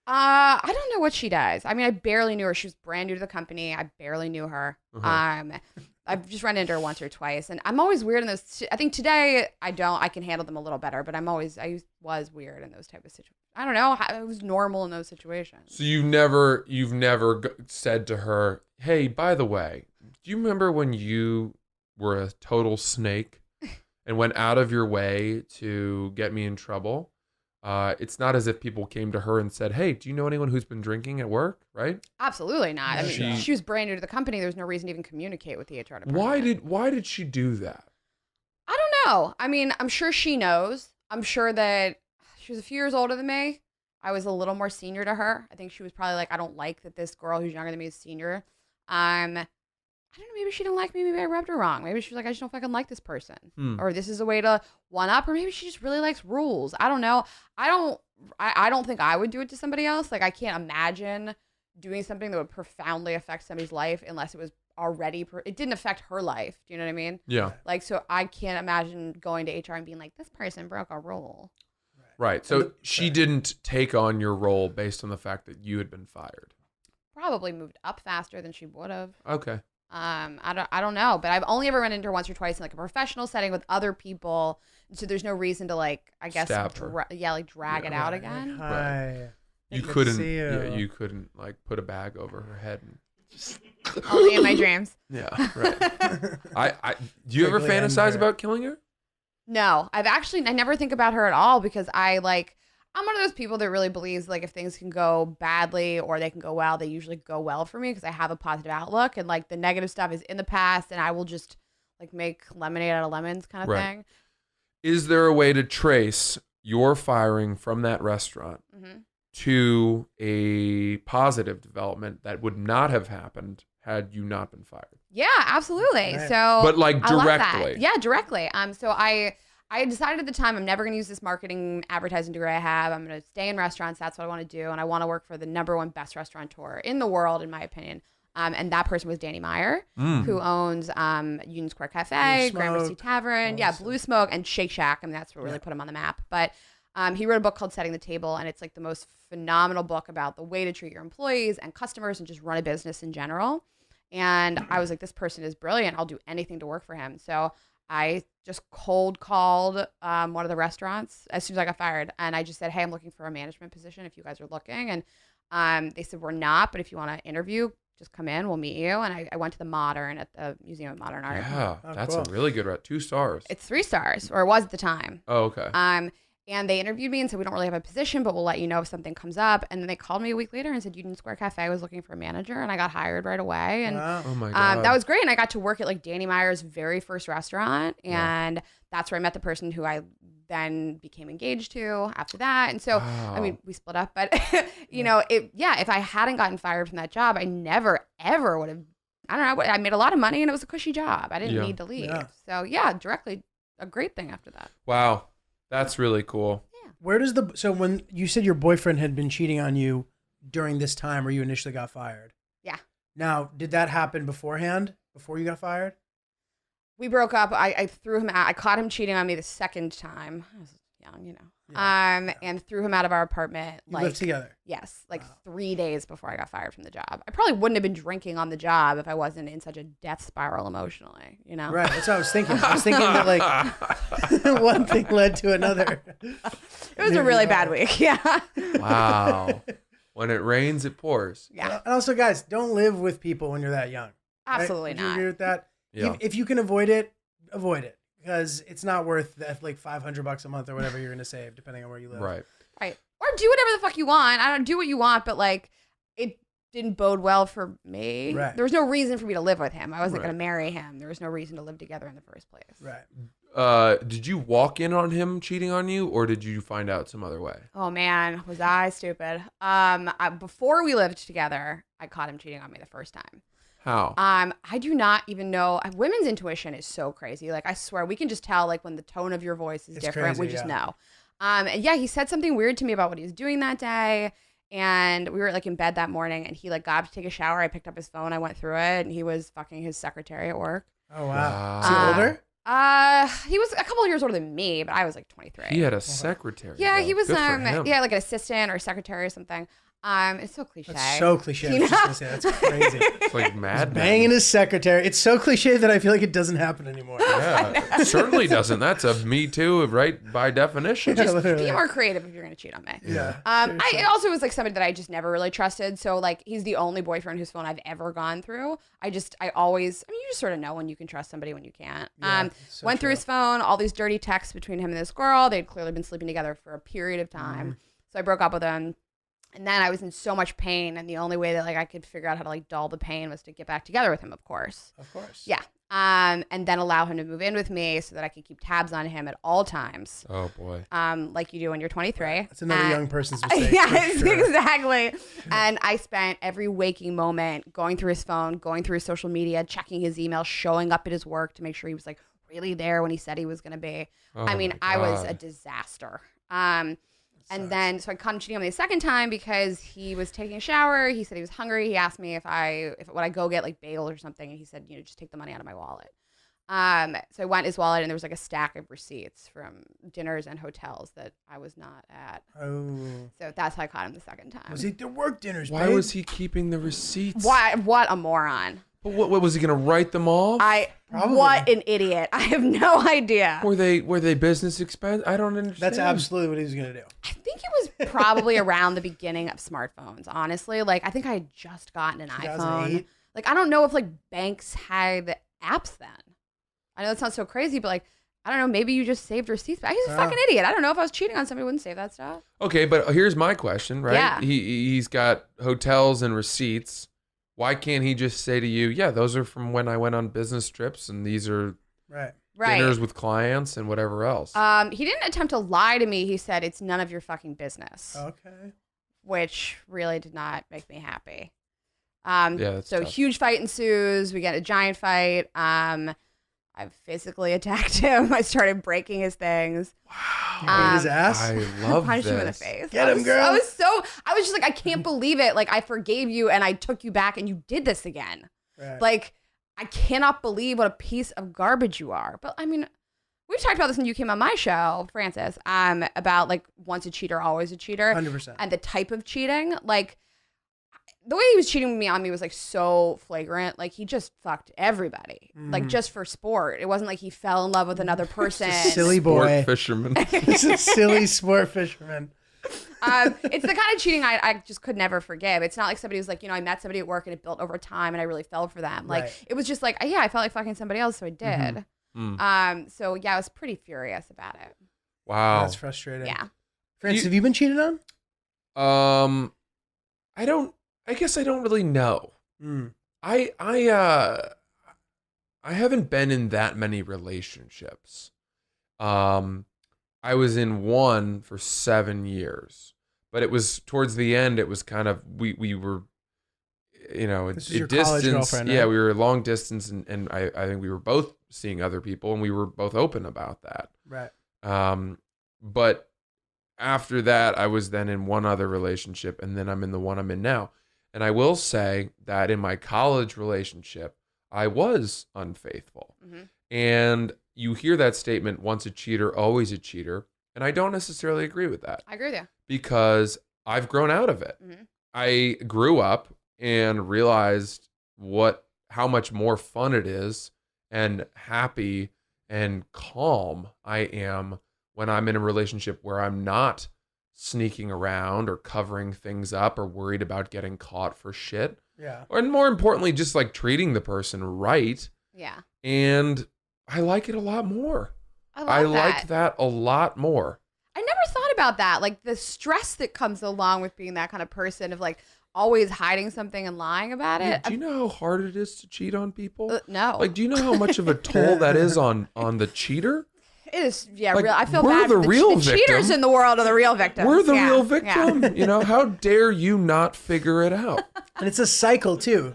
I don't know what she does. I mean, I barely knew her. She was brand new to the company. I barely knew her. I've just run into her once or twice, and I'm always weird in those. I think today I can handle them a little better, but I was weird in those type of situations. I don't know. I was normal in those situations. So you've never said to her, "Hey, by the way, do you remember when you were a total snake and went out of your way to get me in trouble?" It's not as if people came to her and said, "Hey, do you know anyone who's been drinking at work?" Right? Absolutely not. I mean, She- she was brand new to the company. There's no reason to even communicate with the HR department. Why did she do that? I don't know. I mean, I'm sure she knows. I'm sure that she was a few years older than me. I was a little more senior to her. I think she was probably like, I don't like that this girl who's younger than me is senior. I don't know, maybe she didn't like me. Maybe I rubbed her wrong. Maybe she was like, I just don't fucking like this person. Or this is a way to one up. Or maybe she just really likes rules. I don't know. I don't think I would do it to somebody else. Like, I can't imagine doing something that would profoundly affect somebody's life unless it was already, it didn't affect her life. Do you know what I mean? Yeah. Like, so I can't imagine going to HR and being like, this person broke a rule. Right. So she didn't take on your role based on the fact that you had been fired. Probably moved up faster than she would have. Okay. I don't know, but I've only ever run into her once or twice in like a professional setting with other people. So there's no reason to like, I guess, Stab her. drag it out again. Like, hi. You Good to couldn't. see you. Yeah, you couldn't like put a bag over her head. And just, Only in my dreams. yeah. Right. Do you ever Quickly end fantasize her. about killing her? No, I never think about her at all because I'm one of those people that really believes like if things can go badly or they can go well, they usually go well for me because I have a positive outlook and like the negative stuff is in the past and I will just like make lemonade out of lemons kind of Right. thing. Is there a way to trace your firing from that restaurant Mm-hmm. to a positive development that would not have happened had you not been fired? Yeah, absolutely. Right. So, But like I love that. directly. Yeah, directly. So I decided at the time I'm never going to use this marketing advertising degree I have. I'm going to stay in restaurants. That's what I want to do. And I want to work for the #1 best restaurateur in the world, in my opinion. And that person was Danny Meyer, who owns Union Square Cafe, Blue Gramercy Smoke. Tavern, Awesome. Blue Smoke, and Shake Shack. I mean, that's what really put him on the map. But he wrote a book called Setting the Table, and it's like the most phenomenal book about the way to treat your employees and customers and just run a business in general. And I was like, this person is brilliant. I'll do anything to work for him. So I just cold called one of the restaurants as soon as I got fired. And I just said, hey, I'm looking for a management position if you guys are looking. And they said, we're not, but if you want to interview, just come in, we'll meet you. And I went to the Modern at the Museum of Modern Art. Yeah, Oh, that's cool. a really good 2 stars. It's 3 stars, or it was at the time. Oh, okay. And they interviewed me and said, we don't really have a position, but we'll let you know if something comes up. And then they called me a week later and said, Union Square Cafe was looking for a manager. And I got hired right away. And Wow. Oh my god. that was great. And I got to work at like Danny Meyer's very first restaurant. And that's where I met the person who I then became engaged to after that. And so, I mean, we split up, but you know, if I hadn't gotten fired from that job, I never, ever would have, I don't know. I made a lot of money and it was a cushy job. I didn't need to leave. Yeah. So yeah, directly a great thing after that. Wow. That's really cool. Where does so when you said your boyfriend had been cheating on you during this time where you initially got fired? Yeah. Now, did that happen beforehand, before you got fired? We broke up. I threw him out. I caught him cheating on me the second time. I was young, you know. And threw him out of our apartment. You lived together. Yes, 3 days before I got fired from the job. I probably wouldn't have been drinking on the job if I wasn't in such a death spiral emotionally, you know? Right. That's what I was thinking. I was thinking that like one thing led to another. It was a really bad week. Yeah. Wow. When it rains, it pours. Yeah. And also, guys, don't live with people when you're that young. Right? Absolutely Would you not. agree with that? Yeah. If you can avoid it, avoid it. Because it's not worth that like $500 a month or whatever you're going to save, depending on where you live. Right. Right. Or do whatever the fuck you want. I don't do what you want, but like it didn't bode well for me. Right. There was no reason for me to live with him. I wasn't Right. going to marry him. There was no reason to live together in the first place. Right. Did you walk in on him cheating on you, or did you find out some other way? Oh man, was I stupid. Before we lived together, I caught him cheating on me the first time. How? I do not even know. Women's intuition is so crazy. Like I swear, we can just tell like when the tone of your voice is It's different. We crazy, just yeah. know. And yeah, he said something weird to me about what he was doing that day. And we were like in bed that morning, and he like got up to take a shower. I picked up his phone. I went through it, and he was fucking his secretary at work. Oh, wow. Wow. Is he older? He was a couple of years older than me, but I was like 23. He had a secretary. Yeah, though. he was Good for him. yeah, like an assistant or secretary or something. It's so cliche. That's so cliche. I was just gonna say, that's crazy. It's like Mad Men. Banging his secretary. It's so cliche that I feel like it doesn't happen anymore. Yeah, it certainly doesn't. That's a Me Too, right? By definition. Yeah, literally. Be more creative if you're gonna cheat on me. Yeah. I also was like somebody that I just never really trusted. So like he's the only boyfriend whose phone I've ever gone through. I mean, you just sort of know when you can trust somebody, when you can't. Yeah, so Went through true. his phone, all these dirty texts between him and this girl. They'd clearly been sleeping together for a period of time. So I broke up with him. And then I was in so much pain, and the only way that like I could figure out how to like dull the pain was to get back together with him, of course. Of course. Yeah. And then allow him to move in with me so that I could keep tabs on him at all times. Oh boy. Like you do when you're 23. That's another young person's mistake. Yes, for sure. exactly. And I spent every waking moment going through his phone, going through his social media, checking his email, showing up at his work to make sure he was like really there when he said he was going to be. Oh I mean, my I was God. a disaster. And then, so I caught him cheating on me a second time because he was taking a shower. He said he was hungry. He asked me if would I go get like bagels or something. And he said, just take the money out of my wallet. So I went in his wallet and there was like a stack of receipts from dinners and hotels that I was not at. Oh. So that's how I caught him the second time. Was he at their work dinners, Why babe? was he keeping the receipts? What a moron. But what was he going to write them off? Probably. What an idiot. I have no idea. Were they business expense? I don't understand. That's absolutely what he was going to do. I think it was probably around the beginning of smartphones, honestly. Like, I think I had just gotten an iPhone. 2008? Like, I don't know if, like, banks had apps then. I know that sounds so crazy, but, like, I don't know. Maybe you just saved receipts. But he's a fucking idiot. I don't know if I was cheating on somebody, I wouldn't save that stuff. Okay, but here's my question, right? Yeah. He's got hotels and receipts. Why can't he just say to you, yeah, those are from when I went on business trips, and these are Right. dinners with clients and whatever else? He didn't attempt to lie to me. He said, it's none of your fucking business, Okay. which really did not make me happy. That's So tough. huge fight ensues. We get a giant fight. I physically attacked him. I started breaking his things. You ate his ass? I love Punched this. him in the face. Get him, girl. I was just like, I can't believe it. Like, I forgave you and I took you back and you did this again. Right. Like, I cannot believe what a piece of garbage you are. But I mean, we've talked about this when you came on my show, Francis, about like once a cheater, always a cheater. 100%. And the type of cheating. Like, the way he was cheating on me was like so flagrant. Like, he just fucked everybody, like just for sport. It wasn't like he fell in love with another person. Silly Sport boy. fisherman. He's a silly sport fisherman. It's the kind of cheating I just could never forgive. It's not like somebody was like, I met somebody at work and it built over time and I really fell for them. Like, Right. it was just like, yeah, I felt like fucking somebody else, so I did. So yeah, I was pretty furious about it. Wow. That's frustrating. Yeah. Francis, have you been cheated on? I guess I don't really know. Mm. I haven't been in that many relationships. I was in one for 7 years, but it was towards the end. It was kind of we were, This is your college girlfriend, Yeah, right? we were long distance, and I think we were both seeing other people, and we were both open about that. Right. But after that, I was then in one other relationship, and then I'm in the one I'm in now. And I will say that in my college relationship, I was unfaithful. Mm-hmm. And you hear that statement, once a cheater, always a cheater. And I don't necessarily agree with that I agree with you. because I've grown out of it. Mm-hmm. I grew up and realized how much more fun it is and happy and calm I am when I'm in a relationship where I'm not sneaking around or covering things up or worried about getting caught for shit. Yeah. And more importantly, just like treating the person right. Yeah. And I like it a lot more. I like that a lot more. I never thought about that. Like the stress that comes along with being that kind of person of like always hiding something and lying about it. Do you know how hard it is to cheat on people? No. Like, do you know how much of a toll that is on the cheater? It is, yeah, Like, real. I feel we're bad the for real the cheaters victim. in the world are the real victims. We're the Yeah, real yeah. victim. How dare you not figure it out? And it's a cycle too.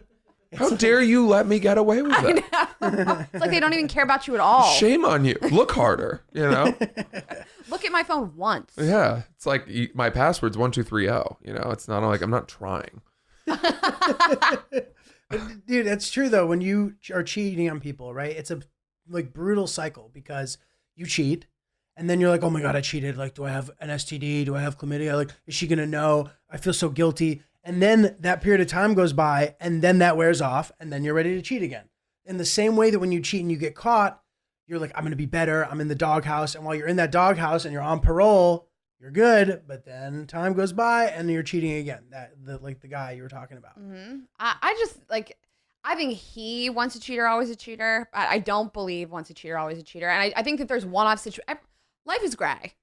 How dare you let me get away with it? It's like they don't even care about you at all. Shame on you. Look harder, Look at my phone once. Yeah, it's like my password's 1230. It's not like I'm not trying. Dude, that's true though. When you are cheating on people, right? It's a like brutal cycle because you cheat And then you're like, oh my God, I cheated. Like, do I have an STD? Do I have chlamydia? Like, is she going to know? I feel so guilty. And then that period of time goes by and then that wears off and then you're ready to cheat again. In the same way that when you cheat and you get caught, you're like, I'm going to be better. I'm in the doghouse. And while you're in that doghouse and you're on parole, you're good. But then time goes by and you're cheating again. Like the guy you were talking about. Mm-hmm. I just like, I think he once a cheater, always a cheater. I don't believe once a cheater, always a cheater. And I think that there's one-off situation. Life is gray.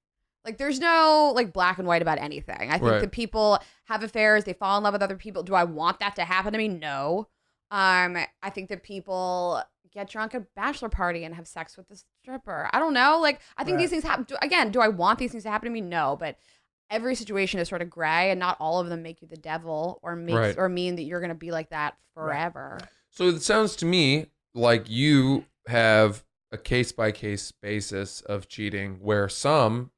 Like there's no like black and white about anything. I think that people have affairs, they fall in love with other people. Do I want that to happen to me? No. I think that people get drunk at a bachelor party and have sex with the stripper. I don't know. Like I think these things happen. Again, do I want these things to happen to me? No. But every situation is sort of gray, and not all of them make you the devil or or mean that you're going to be like that forever. Right. So it sounds to me like you have a case-by-case basis of cheating where some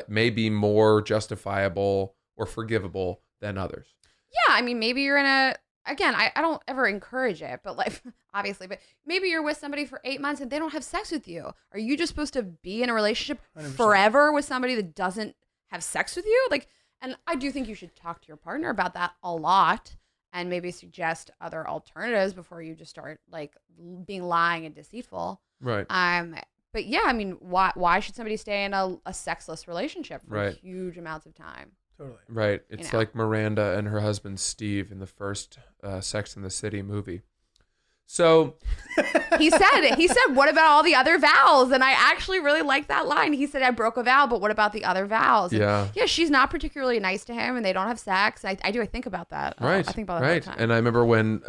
may be more justifiable or forgivable than others. Yeah, I mean, maybe you're in a, again, I don't ever encourage it, but like, obviously, but maybe you're with somebody for 8 months and they don't have sex with you. Are you just supposed to be in a relationship 100%. forever with somebody that doesn't have sex with you? Like, and I do think you should talk to your partner about that a lot and maybe suggest other alternatives before you just start like being lying and deceitful. Right. But yeah, I mean, why should somebody stay in a sexless relationship for Right. huge amounts of time? Totally. Right. It's You know. like Miranda and her husband Steve in the first Sex and the City movie. So He said, what about all the other vows? And I actually really like that line. He said, I broke a vow, but what about the other vows? And yeah. she's not particularly nice to him and they don't have sex. I think about that. Right. I think about that right. all the time. And I remember when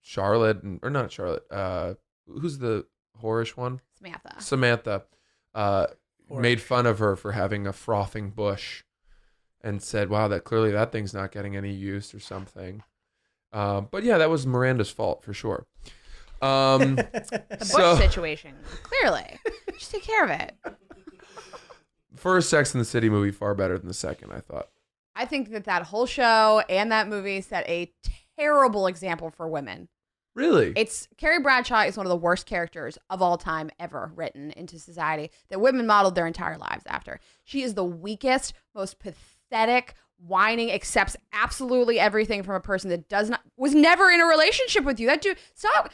Charlotte or not Charlotte, who's the whorish one? Samantha made fun of her for having a frothing bush and said, wow, that thing's not getting any use or something. But yeah, that was Miranda's fault for sure. The Bush situation, clearly. Just take care of it. First Sex and the City movie, far better than the second, I thought. I think that whole show and that movie set a terrible example for women. Really? Carrie Bradshaw is one of the worst characters of all time ever written into society that women modeled their entire lives after. She is the weakest, most pathetic, whining, accepts absolutely everything from a person that was never in a relationship with you. That dude,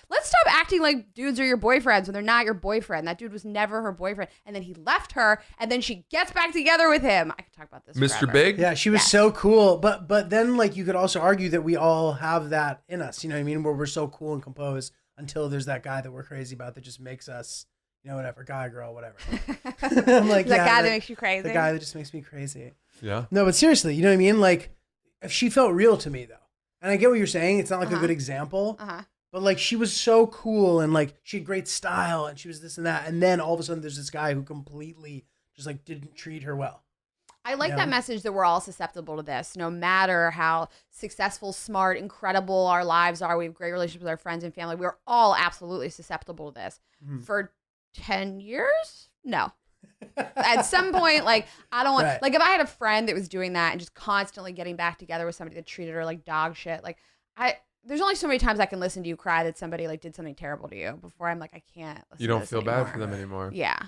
let's stop acting like dudes are your boyfriends when they're not your boyfriend. That dude was never her boyfriend. And then he left her and then she gets back together with him. I could talk about this Mr. forever. Big? Yeah, she was so cool. But then like you could also argue that we all have that in us, you know what I mean? Where we're so cool and composed until there's that guy that we're crazy about that just makes us, you know, whatever, guy, girl, whatever. I'm like, that guy that makes you crazy. The guy that just makes me crazy. Yeah. No, but seriously, you know what I mean? Like, if she felt real to me, though. And I get what you're saying. It's not like a good example. But, like, she was so cool and, like, she had great style and she was this and that. And then all of a sudden there's this guy who completely just, like, didn't treat her well. I like that message that we're all susceptible to this. No matter how successful, smart, incredible our lives are, we have great relationships with our friends and family. We're all absolutely susceptible to this. For 10 years? No. At some point, like, I don't want, like, if I had a friend that was doing that and just constantly getting back together with somebody that treated her like dog shit, like, there's only so many times I can listen to you cry that somebody, like, did something terrible to you before I'm like, I can't listen You don't to this feel anymore. bad for them anymore. Yeah.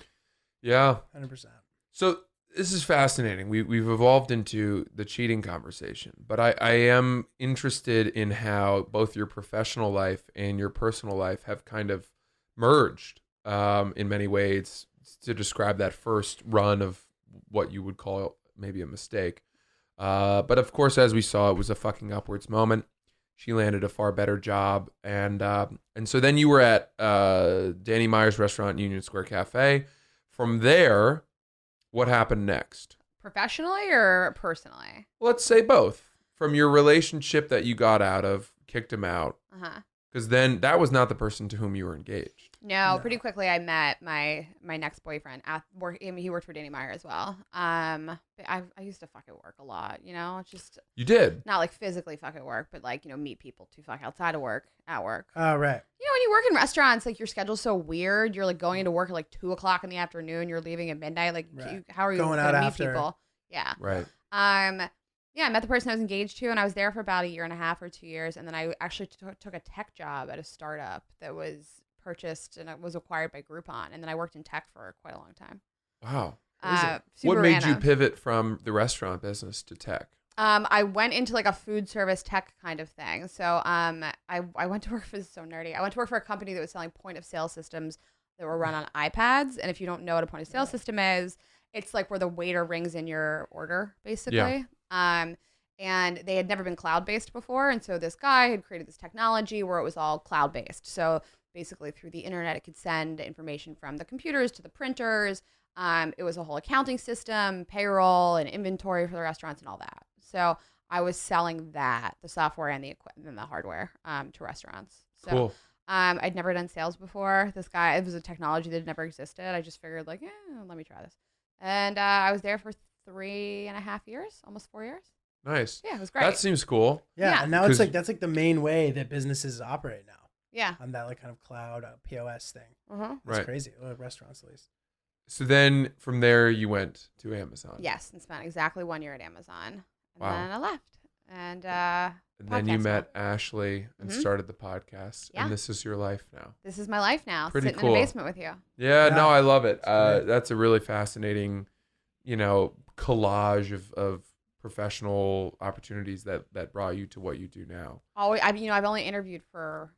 Yeah. 100%. So this is fascinating. We've evolved into the cheating conversation, but I am interested in how both your professional life and your personal life have kind of merged in many ways to describe that first run of what you would call maybe a mistake. But of course, as we saw, it was a fucking upwards moment. She landed a far better job. And so then you were at Danny Meyer's restaurant, Union Square Cafe. From there, what happened next? Professionally or personally? Let's say both. From your relationship that you got out of, kicked him out. Because then that was not the person to whom you were engaged. No, pretty quickly I met my next boyfriend at work. I mean, he worked for Danny Meyer as well. But I used to fuck at work a lot, you know, just You did. not like physically fuck at work, but like, you know, meet people to fuck outside of work, at work. Oh, right. You know, when you work in restaurants, like your schedule's so weird. You're like going into work at like 2:00 in the afternoon. You're leaving at midnight. Like, how are you Going going out to meet after. people? Yeah. Right. Yeah, I met the person I was engaged to, and I was there for about 1.5 or 2 years. And then I actually took a tech job at a startup that was purchased and it was acquired by Groupon. And then I worked in tech for quite a long time. Wow. Super What made you random. pivot from the restaurant business to tech? I went into like a food service tech kind of thing. So I went to work for, this is so nerdy. I went to work for a company that was selling point of sale systems that were run on iPads. And if you don't know what a point of sale system is, it's like where the waiter rings in your order, basically. And they had never been cloud-based before. And so this guy had created this technology where it was all cloud-based. So basically through the internet, it could send information from the computers to the printers. It was a whole accounting system, payroll, and inventory for the restaurants and all that. So I was selling that, the software and the equipment and the hardware, to restaurants. So, Cool. I'd never done sales before. This guy, it was a technology that had never existed. I just figured like, let me try this. And I was there for 3.5 years, almost 4 years. Nice. Yeah, it was great. That seems cool. Yeah, and now it's 'Cause- like that's like the main way that businesses operate now Yeah. on that like kind of cloud POS thing. Uh-huh. It's Right. crazy. Restaurants at least. So then from there you went to Amazon. Yes, and spent exactly 1 year at Amazon. And Wow. then I left. And And then you podcast met Ashley and Mhm. started the podcast. Yeah. And this is your life now. this is my life now, Pretty sitting cool. in the basement with you. Yeah, Yeah. no, I love it. great. That's a really fascinating, collage of professional opportunities that brought you to what you do now. I've only interviewed for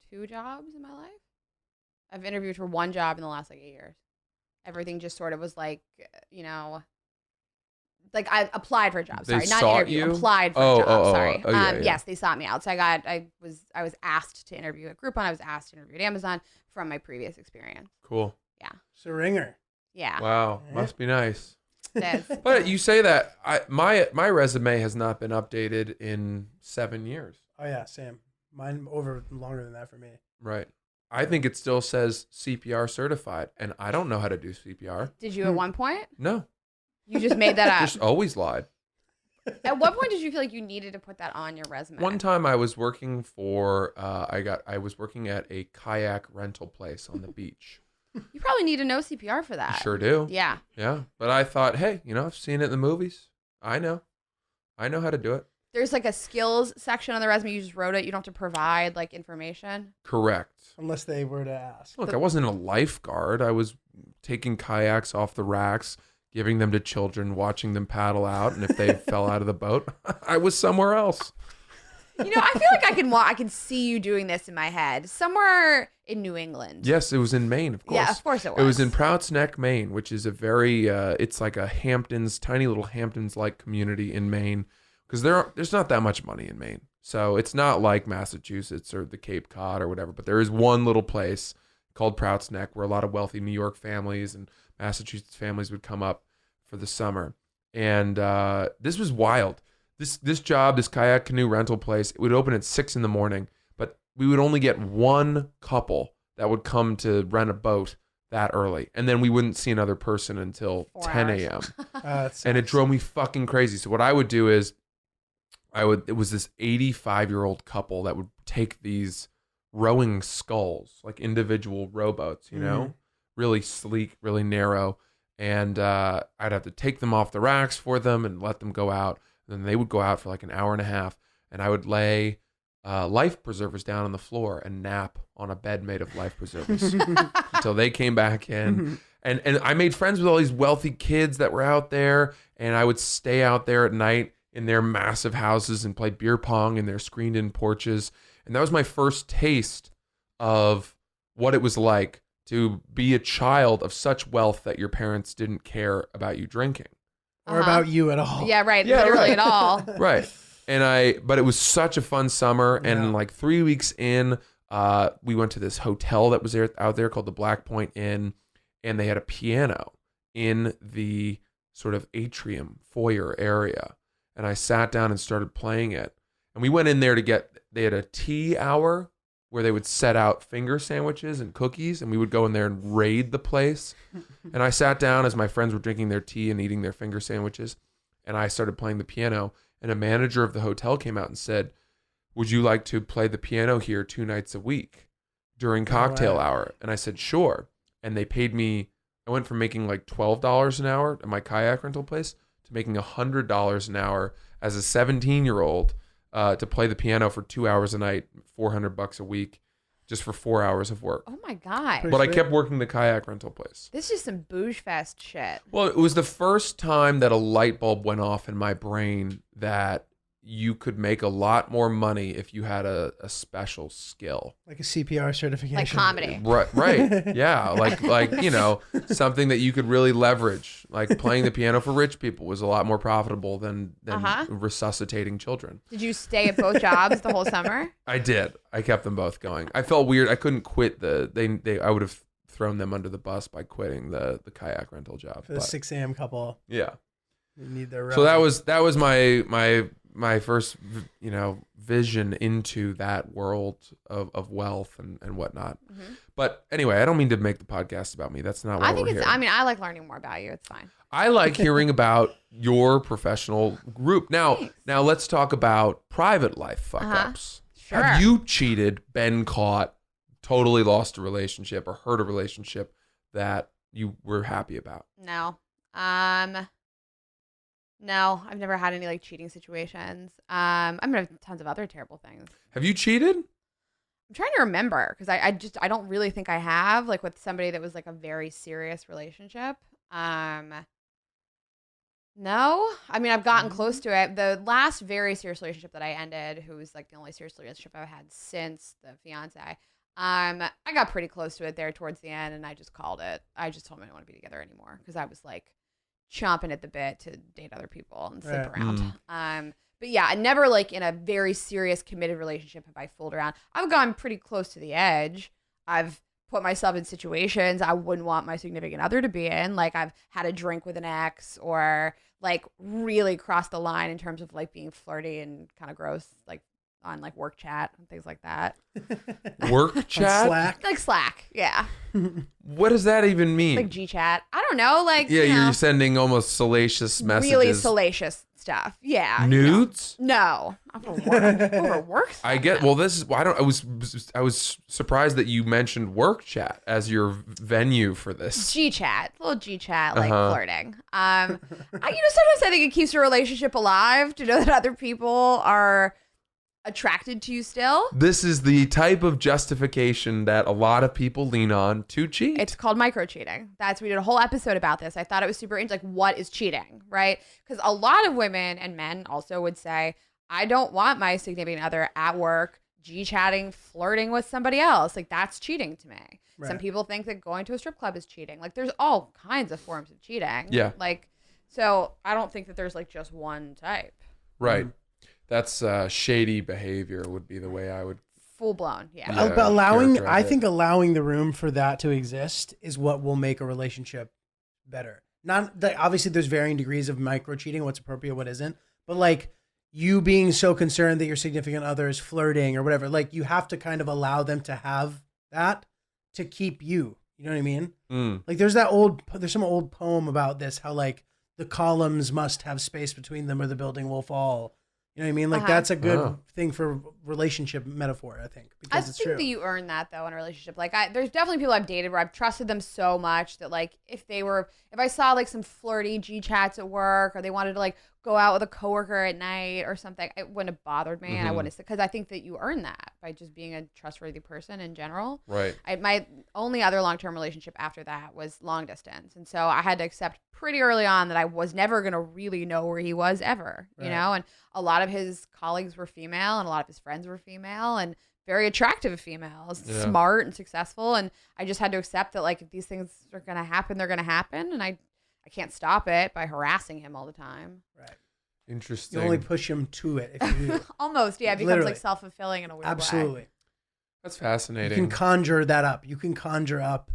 2 jobs in my life. I've interviewed for 1 job in the last like 8 years. Everything just sort of was like, like I applied for a job. They Sorry, not sought interview. you? Applied for Oh, a job. oh, oh, sorry. oh, yeah, yeah. Yes, they sought me out. So I was asked to interview at Groupon. I was asked to interview at Amazon from my previous experience. Cool. So ringer. Yeah. Wow. Yeah. Must be nice. it is. But you say that my resume has not been updated in 7 years. Oh yeah, same. Mine over longer than that for me. Right. I think it still says CPR certified, and I don't know how to do CPR. Did you at one point? No, You just made that up. just always lied. At what point did you feel like you needed to put that on your resume? One time I was working for I was working at a kayak rental place on the beach. You probably need to know CPR for that. Sure do. Yeah. Yeah. But I thought, hey, I've seen it in the movies. I know how to do it. There's like a skills section on the resume. You just wrote it. You don't have to provide like information. Correct. Unless they were to ask. Look, I wasn't a lifeguard. I was taking kayaks off the racks, giving them to children, watching them paddle out, and if they fell out of the boat, I was somewhere else. I feel like I can see you doing this in my head somewhere in New England. Yes, it was in Maine, of course. Yeah, of course it was. It was in Prouts Neck, Maine, which is a very, it's like a tiny little Hamptons-like community in Maine, because there's not that much money in Maine. So it's not like Massachusetts or the Cape Cod or whatever, but there is one little place called Prouts Neck where a lot of wealthy New York families and Massachusetts families would come up for the summer. And this was wild. This job, this kayak canoe rental place, it would open at 6 a.m, but we would only get one couple that would come to rent a boat that early. And then we wouldn't see another person until 4 10 hours. a.m. That And it sucks. drove me fucking crazy. So what I would do is it was this 85-year-old couple that would take these rowing sculls, like individual rowboats, Mhm. really sleek, really narrow. And I'd have to take them off the racks for them and let them go out. And then they would go out for like an hour and a half. And I would lay life preservers down on the floor and nap on a bed made of life preservers until they came back in. And I made friends with all these wealthy kids that were out there. And I would stay out there at night in their massive houses and play beer pong in their screened-in porches. And that was my first taste of what it was like to be a child of such wealth that your parents didn't care about you drinking. Or about you at all. Yeah, right. Yeah, Literally right. at all. Right. But it was such a fun summer. And Yeah. like 3 weeks in, we went to this hotel that was out there called the Black Point Inn. And they had a piano in the sort of atrium foyer area. And I sat down and started playing it. And we went in there they had a tea hour where they would set out finger sandwiches and cookies. And we would go in there and raid the place. And I sat down as my friends were drinking their tea and eating their finger sandwiches. And I started playing the piano. And a manager of the hotel came out and said, "Would you like to play the piano here 2 nights a week during cocktail wow. hour?" And I said, "Sure." And they paid me, I went from making like $12 an hour at my kayak rental place to making $100 an hour as a 17-year-old to play the piano for 2 hours a night, $400 a week, just for 4 hours of work. Oh my God. Pretty But I sweet. kept working the kayak rental place. This is some bouge fest shit. Well, it was the first time that a light bulb went off in my brain that you could make a lot more money if you had a special skill. Like a CPR certification. Like comedy. Right. Yeah. Like, you know, something that you could really leverage. Like playing the piano for rich people was a lot more profitable than resuscitating children. Did you stay at both jobs the whole summer? I did. I kept them both going. I felt weird. I couldn't quit I would have thrown them under the bus by quitting the kayak rental job. For the 6 a.m. couple. Yeah. They need their So that was my first, you know, vision into that world of wealth and whatnot. Mm-hmm. But anyway, I don't mean to make the podcast about me. That's not what we're here. I mean, I like learning more about you. It's fine. I like hearing about your professional group. Now let's talk about private life fuck ups. Sure. Have you cheated, been caught, totally lost a relationship or hurt a relationship that you were happy about? No. No, I've never had any like cheating situations. I'm gonna have tons of other terrible things. Have you cheated? I'm trying to remember because I don't really think I have like with somebody that was like a very serious relationship. No, I mean I've gotten close to it. The last very serious relationship that I ended, who was like the only serious relationship I've had since the fiance. I got pretty close to it there towards the end, and I just called it. I just told him I didn't want to be together anymore because I was like chomping at the bit to date other people and sleep around. But yeah, I never like in a very serious committed relationship have I fooled around. I've gone pretty close to the edge. I've put myself in situations I wouldn't want my significant other to be in. Like I've had a drink with an ex or like really crossed the line in terms of like being flirty and kind of gross, like on like work chat and things like that. Work chat? Slack. Like Slack, yeah. What does that even mean? Like G chat. I don't know, like yeah, you know, you're sending almost salacious messages. really salacious stuff. Yeah. Nudes? No. Over work. I get. Well, this is. I was surprised that you mentioned work chat as your venue for this. G chat, little G chat, like flirting. Sometimes I think it keeps your relationship alive to know that other people are attracted to you still. This is the type of justification that a lot of people lean on to cheat. It's called micro cheating. We did a whole episode about this. I thought it was super interesting. Like, what is cheating, right? Because a lot of women and men also would say, I don't want my significant other at work G-chatting, flirting with somebody else. Like, that's cheating to me. Right. Some people think that going to a strip club is cheating. Like, there's all kinds of forms of cheating. Yeah. Like, so I don't think that there's like just one type. Right. That's shady behavior would be the way I would. Full blown, yeah. Yeah, But characterize I think allowing the room for that to exist is what will make a relationship better. Not that obviously there's varying degrees of micro cheating, what's appropriate, what isn't. But like you being so concerned that your significant other is flirting or whatever, like you have to kind of allow them to have that to keep you. You know what I mean? Like there's some old poem about this, how like the columns must have space between them or the building will fall. You know what I mean? Like that's a good thing for relationship metaphor, I think, because it's true. I think that you earn that though in a relationship. Like there's definitely people I've dated where I've trusted them so much that like if I saw like some flirty G chats at work or they wanted to like go out with a coworker at night or something, it wouldn't have bothered me. And I wouldn't, because I think that you earn that by just being a trustworthy person in general. Right. My only other long-term relationship after that was long distance. And so I had to accept pretty early on that I was never going to really know where he was ever, you know? And a lot of his colleagues were female and a lot of his friends were female and very attractive females, smart and successful. And I just had to accept that like if these things are going to happen, they're going to happen. And I can't stop it by harassing him all the time. Right. Interesting. You only push him to it if you do. Almost, yeah. It becomes Literally. like self-fulfilling in a weird way. Absolutely. That's fascinating. You can conjure that up. You can conjure up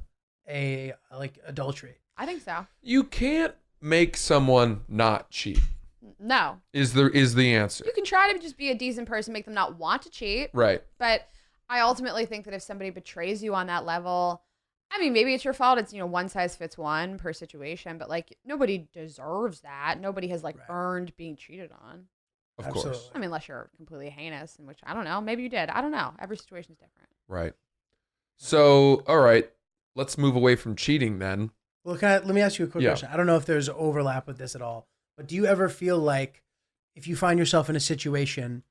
a like adultery. I think so. You can't make someone not cheat. No. Is the answer. You can try to just be a decent person, make them not want to cheat. Right. But I ultimately think that if somebody betrays you on that level, I mean, maybe it's your fault. It's, one size fits one per situation, but like nobody deserves that. Nobody has like earned being cheated on. Of Absolutely. course. I mean, unless you're completely heinous, in which I don't know. Maybe you did. I don't know. Every situation's different. Right. So, all right, let's move away from cheating then. Well, let me ask you a quick question. I don't know if there's overlap with this at all, but do you ever feel like if you find yourself in a situation,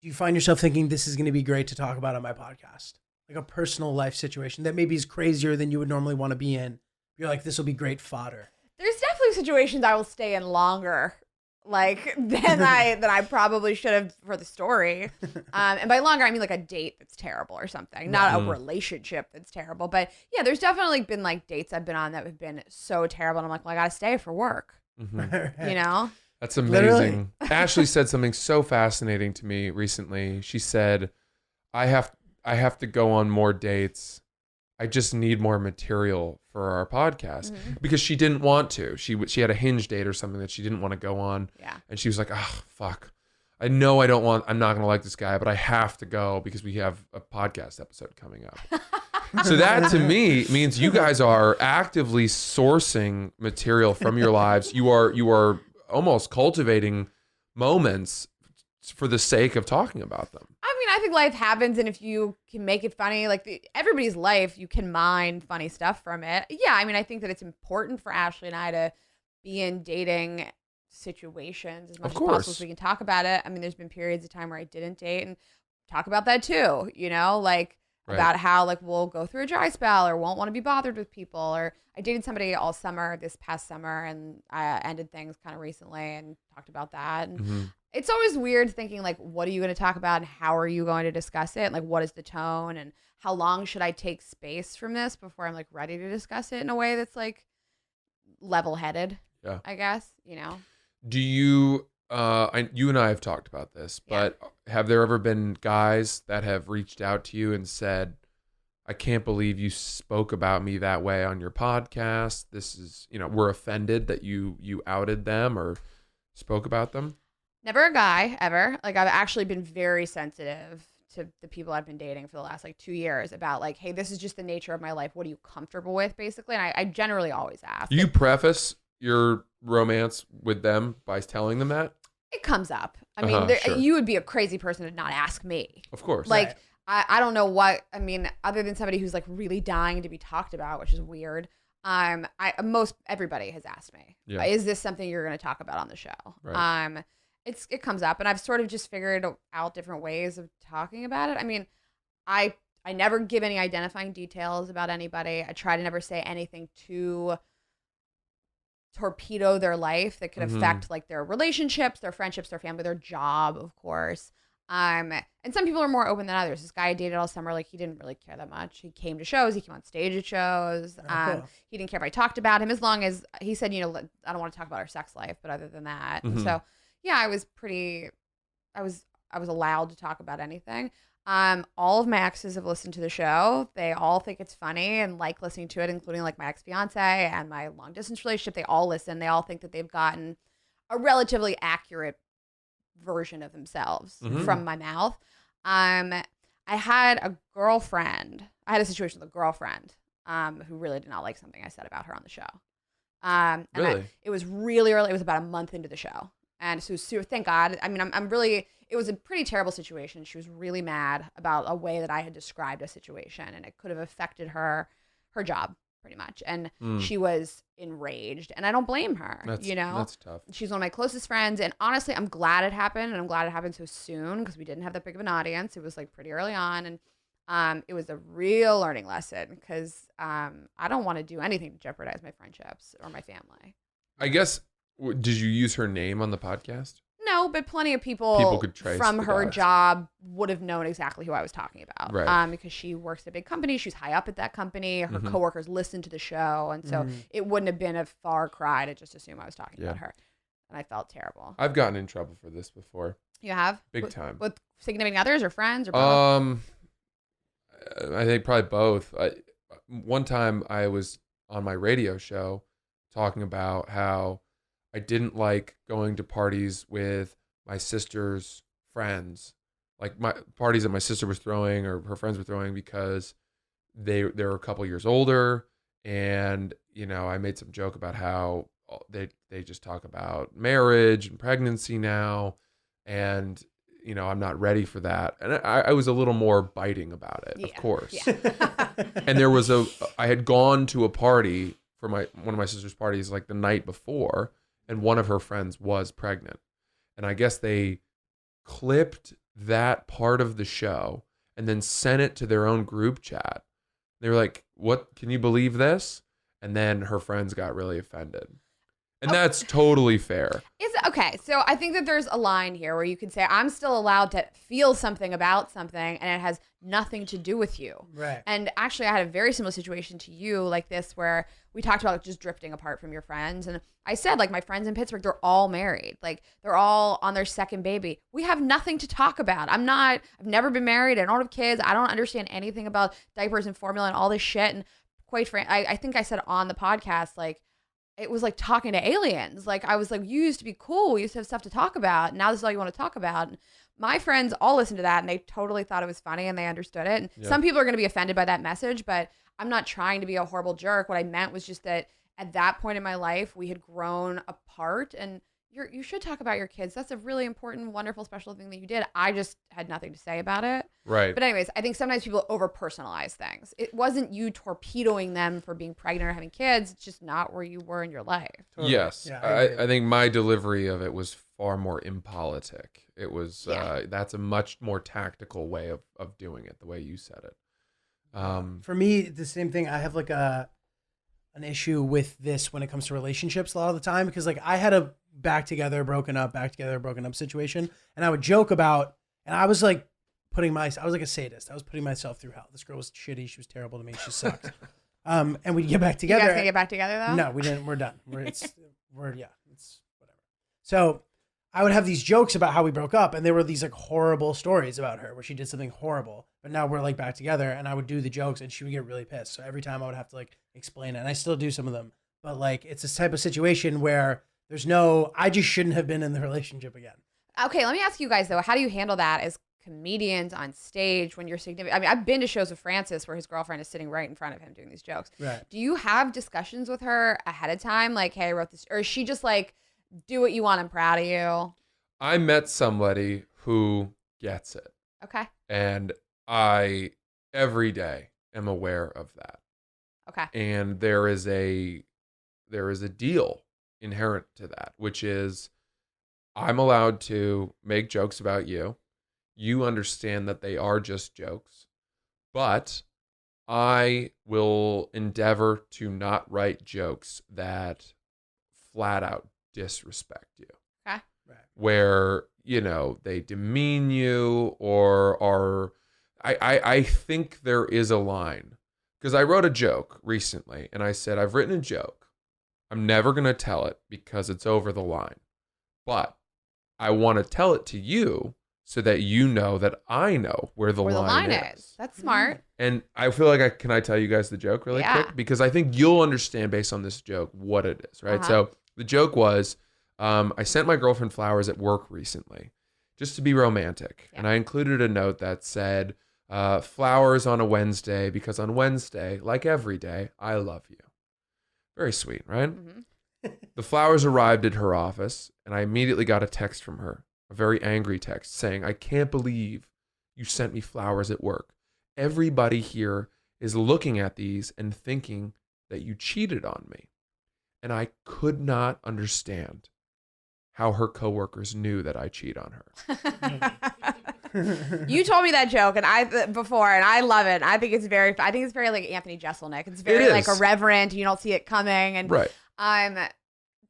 do you find yourself thinking this is going to be great to talk about on my podcast? like a personal life situation that maybe is crazier than you would normally want to be in? You're like, this will be great fodder. There's definitely situations I will stay in longer, like than I probably should have for the story. And by longer, I mean like a date that's terrible or something, not a relationship that's terrible. But yeah, there's definitely been like dates I've been on that have been so terrible, and I'm like, well, I gotta stay for work. You know? That's amazing. Literally. Ashley said something so fascinating to me recently. She said, I have to go on more dates. I just need more material for our podcast because she didn't want to. She had a Hinge date or something that she didn't want to go on. Yeah. And she was like, oh, fuck. I know I'm not going to like this guy, but I have to go because we have a podcast episode coming up. So that to me means you guys are actively sourcing material from your lives. You are almost cultivating moments for the sake of talking about them. I mean, I think life happens, and if you can make it funny, like everybody's life, you can mine funny stuff from it. Yeah, I mean, I think that it's important for Ashley and I to be in dating situations as much as possible so we can talk about it. I mean, there's been periods of time where I didn't date and talk about that too, you know, like about how like we'll go through a dry spell or won't want to be bothered with people. Or I dated somebody all summer, this past summer, and I ended things kind of recently and talked about that. And it's always weird thinking like, what are you going to talk about and how are you going to discuss it? And, like, what is the tone and how long should I take space from this before I'm like ready to discuss it in a way that's like level-headed, I guess, you know? Do you, you and I have talked about this, but have there ever been guys that have reached out to you and said, I can't believe you spoke about me that way on your podcast. This is, you know, we're offended that you outed them or spoke about them? Never a guy ever. Like, I've actually been very sensitive to the people I've been dating for the last like 2 years about like, hey, this is just the nature of my life. What are you comfortable with, basically? And I generally always ask. Do you preface your romance with them by telling them that? It comes up. I mean, you would be a crazy person to not ask me. Of course. Like, I don't know what, I mean, other than somebody who's like really dying to be talked about, which is weird. Everybody has asked me, is this something you're going to talk about on the show? Right. It comes up, and I've sort of just figured out different ways of talking about it. I mean, I never give any identifying details about anybody. I try to never say anything to torpedo their life that could affect like their relationships, their friendships, their family, their job, of course. And some people are more open than others. This guy I dated all summer, like, he didn't really care that much. He came to shows. He came on stage at shows. He didn't care if I talked about him, as long as he said, you know, I don't want to talk about our sex life, but other than that. And so, yeah, I was allowed to talk about anything. All of my exes have listened to the show. They all think it's funny and like listening to it, including like my ex-fiance and my long distance relationship. They all listen. They all think that they've gotten a relatively accurate version of themselves from my mouth. I had a situation with a girlfriend who really did not like something I said about her on the show. Really? It was really early. It was about a month into the show. And so thank God. I mean, it was a pretty terrible situation. She was really mad about a way that I had described a situation, and it could have affected her job pretty much. And she was enraged, and I don't blame her. You know, that's tough. She's one of my closest friends, and honestly, I'm glad it happened, and I'm glad it happened so soon because we didn't have that big of an audience. It was like pretty early on, and it was a real learning lesson because I don't want to do anything to jeopardize my friendships or my family. I guess, did you use her name on the podcast? No, but plenty of people could trace from her dots. job would have known exactly who I was talking about. Right. Because she works at a big company. She's high up at that company. Her coworkers listen to the show. And so it wouldn't have been a far cry to just assume I was talking about her. And I felt terrible. I've gotten in trouble for this before. You have? Big time. With significant others or friends or both? I think probably both. One time I was on my radio show talking about how I didn't like going to parties with my sister's friends, like my parties that my sister was throwing or her friends were throwing, because they're a couple years older, and you know, I made some joke about how they just talk about marriage and pregnancy now, and you know, I'm not ready for that, and I was a little more biting about it, of course. And there was I had gone to a party for one of my sister's parties like the night before, and one of her friends was pregnant. And I guess they clipped that part of the show and then sent it to their own group chat. They were like, "What? Can you believe this?" And then her friends got really offended. And that's totally fair. Okay, so I think that there's a line here where you can say, I'm still allowed to feel something about something and it has nothing to do with you. Right. And actually, I had a very similar situation to you like this where we talked about just drifting apart from your friends. And I said, like, my friends in Pittsburgh, they're all married. Like, they're all on their second baby. We have nothing to talk about. I've never been married. I don't have kids. I don't understand anything about diapers and formula and all this shit. And quite frankly, I think I said on the podcast, like, it was like talking to aliens. Like, I was like, you used to be cool. We used to have stuff to talk about. Now this is all you want to talk about. And my friends all listened to that and they totally thought it was funny and they understood it. And some people are going to be offended by that message, but I'm not trying to be a horrible jerk. What I meant was just that at that point in my life, we had grown apart and you should talk about your kids. That's a really important, wonderful, special thing that you did. I just had nothing to say about it. Right. But anyways, I think sometimes people over-personalize things. It wasn't you torpedoing them for being pregnant or having kids. It's just not where you were in your life. Totally. Yes. Yeah, I think my delivery of it was far more impolitic. It was, that's a much more tactical way of doing it, the way you said it. For me, the same thing. I have like an issue with this when it comes to relationships a lot of the time, because like I had a back together, broken up situation. And I would joke about, and I was like I was like a sadist. I was putting myself through hell. This girl was shitty. She was terrible to me. She sucked. And we'd get back together. You guys gonna get back together though? No, we didn't. We're done. It's whatever. So I would have these jokes about how we broke up, and there were these like horrible stories about her where she did something horrible, but now we're like back together, and I would do the jokes and she would get really pissed. So every time I would have to like explain it, and I still do some of them, but like it's this type of situation where I just shouldn't have been in the relationship again. Okay, let me ask you guys though, how do you handle that as comedians on stage when you're significant? I mean, I've been to shows with Francis where his girlfriend is sitting right in front of him doing these jokes. Right. Do you have discussions with her ahead of time? Like, hey, I wrote this, or is she just like, do what you want, I'm proud of you? I met somebody who gets it. Okay. And I, every day, am aware of that. Okay. And there is a deal inherent to that, which is I'm allowed to make jokes about you. You understand that they are just jokes, but I will endeavor to not write jokes that flat out disrespect you. Okay. Right. Where, they demean you or are, I think there is a line. Because I wrote a joke recently and I said, I've written a joke. I'm never going to tell it because it's over the line. But I want to tell it to you so that you know that I know where the line is. That's smart. And I feel like can I tell you guys the joke really quick? Because I think you'll understand based on this joke what it is, right? So the joke was, I sent my girlfriend flowers at work recently just to be romantic. Yeah. And I included a note that said, flowers on a Wednesday because on Wednesday, like every day, I love you. Very sweet, right? Mm-hmm. The flowers arrived at her office, and I immediately got a text from her, a very angry text saying, I can't believe you sent me flowers at work. Everybody here is looking at these and thinking that you cheated on me. And I could not understand how her coworkers knew that I cheat on her. You told me that joke and I love it. I think it's very like Anthony Jeselnik. It's very like irreverent. You don't see it coming. And right.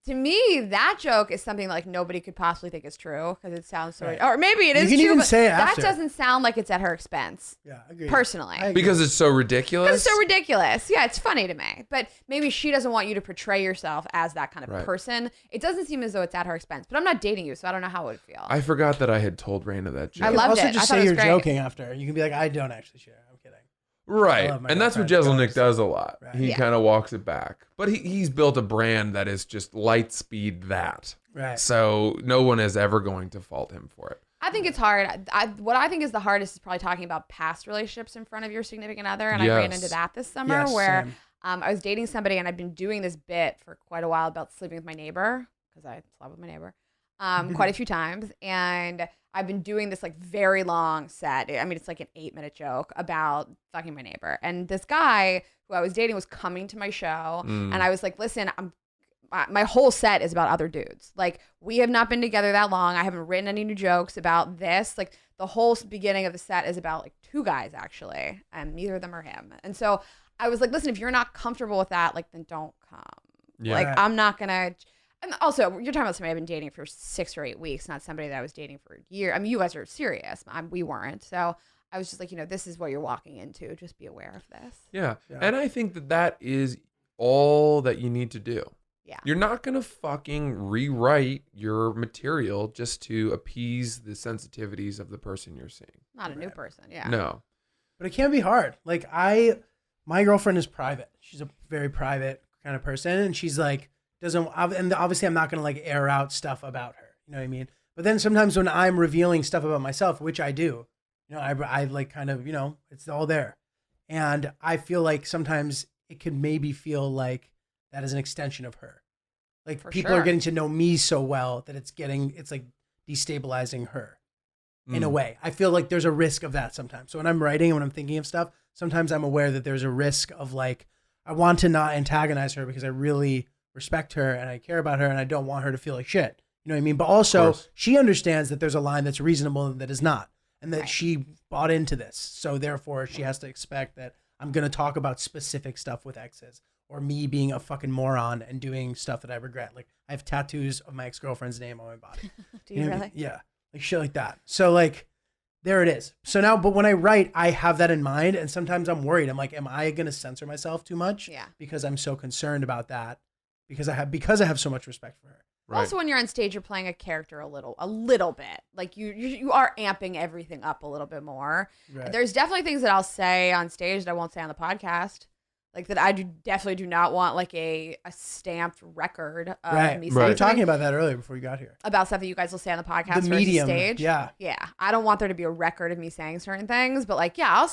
To me, that joke is something like nobody could possibly think is true because it sounds so, or maybe it is true. You can even say it after. That doesn't sound like it's at her expense. Yeah, agreed. Personally. Because it's so ridiculous? Because it's so ridiculous. Yeah, it's funny to me. But maybe she doesn't want you to portray yourself as that kind of person. It doesn't seem as though it's at her expense. But I'm not dating you, so I don't know how it would feel. I forgot that I had told Rayna that joke. I loved it. Also, just say you're joking after. You can be like, I don't actually share. I'm kidding. Right. And that's what Jeselnik does a lot. Right. He kind of walks it back. But he's built a brand that is just light speed that. Right. So no one is ever going to fault him for it. I think it's hard. What I think is the hardest is probably talking about past relationships in front of your significant other. And I ran into that this summer where I was dating somebody and I've been doing this bit for quite a while about sleeping with my neighbor because I slept with my neighbor quite a few times. And I've been doing this like very long set. I mean, it's like an 8-minute joke about fucking my neighbor. And this guy who I was dating was coming to my show. And I was like, listen, my whole set is about other dudes. Like, we have not been together that long. I haven't written any new jokes about this. Like, the whole beginning of the set is about like 2 guys actually, and neither of them are him. And so I was like, listen, if you're not comfortable with that, like, then don't come. Yeah. Like, I'm not gonna. And also, you're talking about somebody I've been dating for 6 or 8 weeks, not somebody that I was dating for a year. I mean, you guys are serious. We weren't. So I was just like, this is what you're walking into. Just be aware of this. Yeah. And I think that is all that you need to do. Yeah. You're not going to fucking rewrite your material just to appease the sensitivities of the person you're seeing. Not a new person. Yeah. No. But it can be hard. Like my girlfriend is private. She's a very private kind of person. And she's like, and obviously I'm not going to like air out stuff about her. You know what I mean? But then sometimes when I'm revealing stuff about myself, which I do, I like kind of, it's all there. And I feel like sometimes it could maybe feel like that is an extension of her. Like people are getting to know me so well that it's like destabilizing her in a way. I feel like there's a risk of that sometimes. So when I'm writing and when I'm thinking of stuff, sometimes I'm aware that there's a risk of like, I want to not antagonize her because I really respect her and I care about her and I don't want her to feel like shit. You know what I mean? But also she understands that there's a line that's reasonable and that is not, and that she bought into this. So therefore she has to expect that I'm going to talk about specific stuff with exes, or me being a fucking moron and doing stuff that I regret. Like I have tattoos of my ex-girlfriend's name on my body. Do you really? Yeah. Like shit like that. So like, there it is. So now, but when I write, I have that in mind. And sometimes I'm worried. I'm like, am I going to censor myself too much? Yeah. Because I'm so concerned about that. Because I have so much respect for her. Right. Also, when you're on stage, you're playing a character a little bit. Like you are amping everything up a little bit more. Right. There's definitely things that I'll say on stage that I won't say on the podcast. Like that I definitely do not want like a stamped record of me saying We were talking about that earlier before you got here. about stuff that you guys will say on the podcast The versus medium. stage. Yeah. Yeah. I don't want there to be a record of me saying certain things, but like, yeah,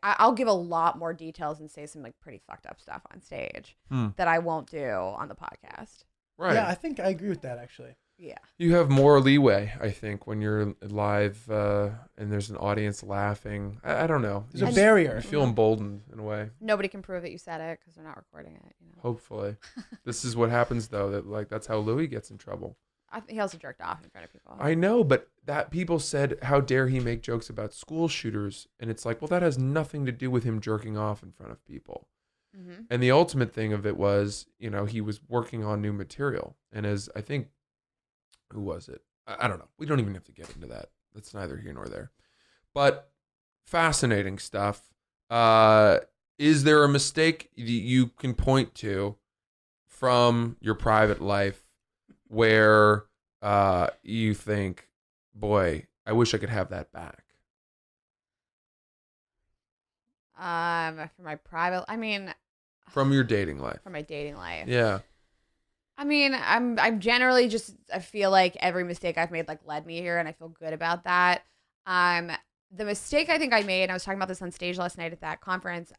I'll give a lot more details and say some like pretty fucked up stuff on stage that I won't do on the podcast. Right. Yeah, I think I agree with that actually. Yeah. You have more leeway, I think, when you're live and there's an audience laughing. I don't know. There's a barrier. You feel emboldened in a way. Nobody can prove that you said it because they're not recording it. Hopefully. This is what happens, though, that like that's how Louis gets in trouble. He also jerked off in front of people. I know, but that people said, how dare he make jokes about school shooters? And it's like, well, that has nothing to do with him jerking off in front of people. Mm-hmm. And the ultimate thing of it was, he was working on new material. And as I think, who was it? I don't know. We don't even have to get into that. That's neither here nor there. But fascinating stuff. Is there a mistake that you can point to from your private life where you think, boy, I wish I could have that back? For my private, From your dating life. from my dating life. Yeah. I'm generally just, I feel like every mistake I've made like led me here, and I feel good about that. The mistake I think I made, and I was talking about this on stage last night at that conference,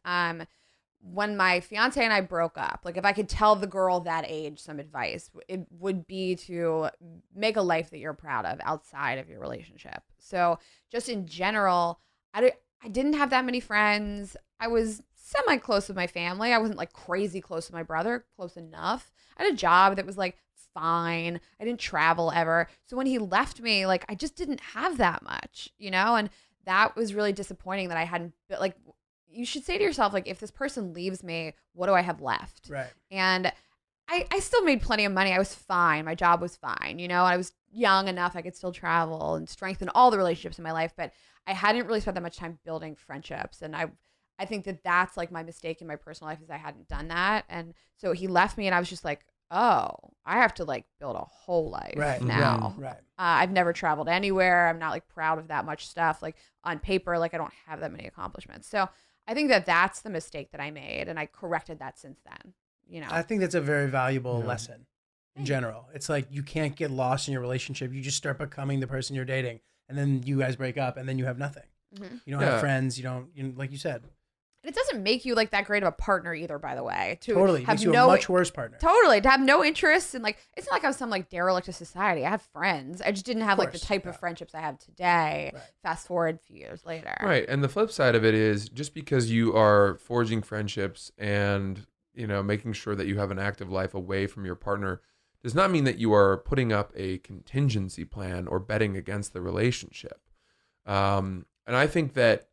when my fiance and I broke up, like if I could tell the girl that age some advice, it would be to make a life that you're proud of outside of your relationship. So just in general, I didn't have that many friends. I was semi-close with my family. I wasn't like crazy close to my brother, close enough. I had a job that was like fine. I didn't travel ever. So when he left me, like I just didn't have that much, and that was really disappointing that I hadn't, like, you should say to yourself, like, if this person leaves me, what do I have left? Right. And I still made plenty of money. I was fine. My job was fine. I was young enough. I could still travel and strengthen all the relationships in my life, but I hadn't really spent that much time building friendships. And I think that that's like my mistake in my personal life is I hadn't done that. And so he left me and I was just like, oh, I have to like build a whole life now. Right. I've never traveled anywhere. I'm not like proud of that much stuff. Like on paper, like I don't have that many accomplishments. So I think that that's the mistake that I made. And I corrected that since then, I think that's a very valuable lesson in general. It's like you can't get lost in your relationship. You just start becoming the person you're dating. And then you guys break up and then you have nothing. Mm-hmm. You don't have friends. You don't, like you said. And it doesn't make you like that great of a partner either, by the way. Totally. Makes you a much worse partner. Totally. To have no interest in like, it's not like I was some like derelict of society. I had friends. I just didn't have like the type of friendships I have today. Right. Fast forward a few years later. Right. And the flip side of it is just because you are forging friendships and making sure that you have an active life away from your partner does not mean that you are putting up a contingency plan or betting against the relationship. And I think that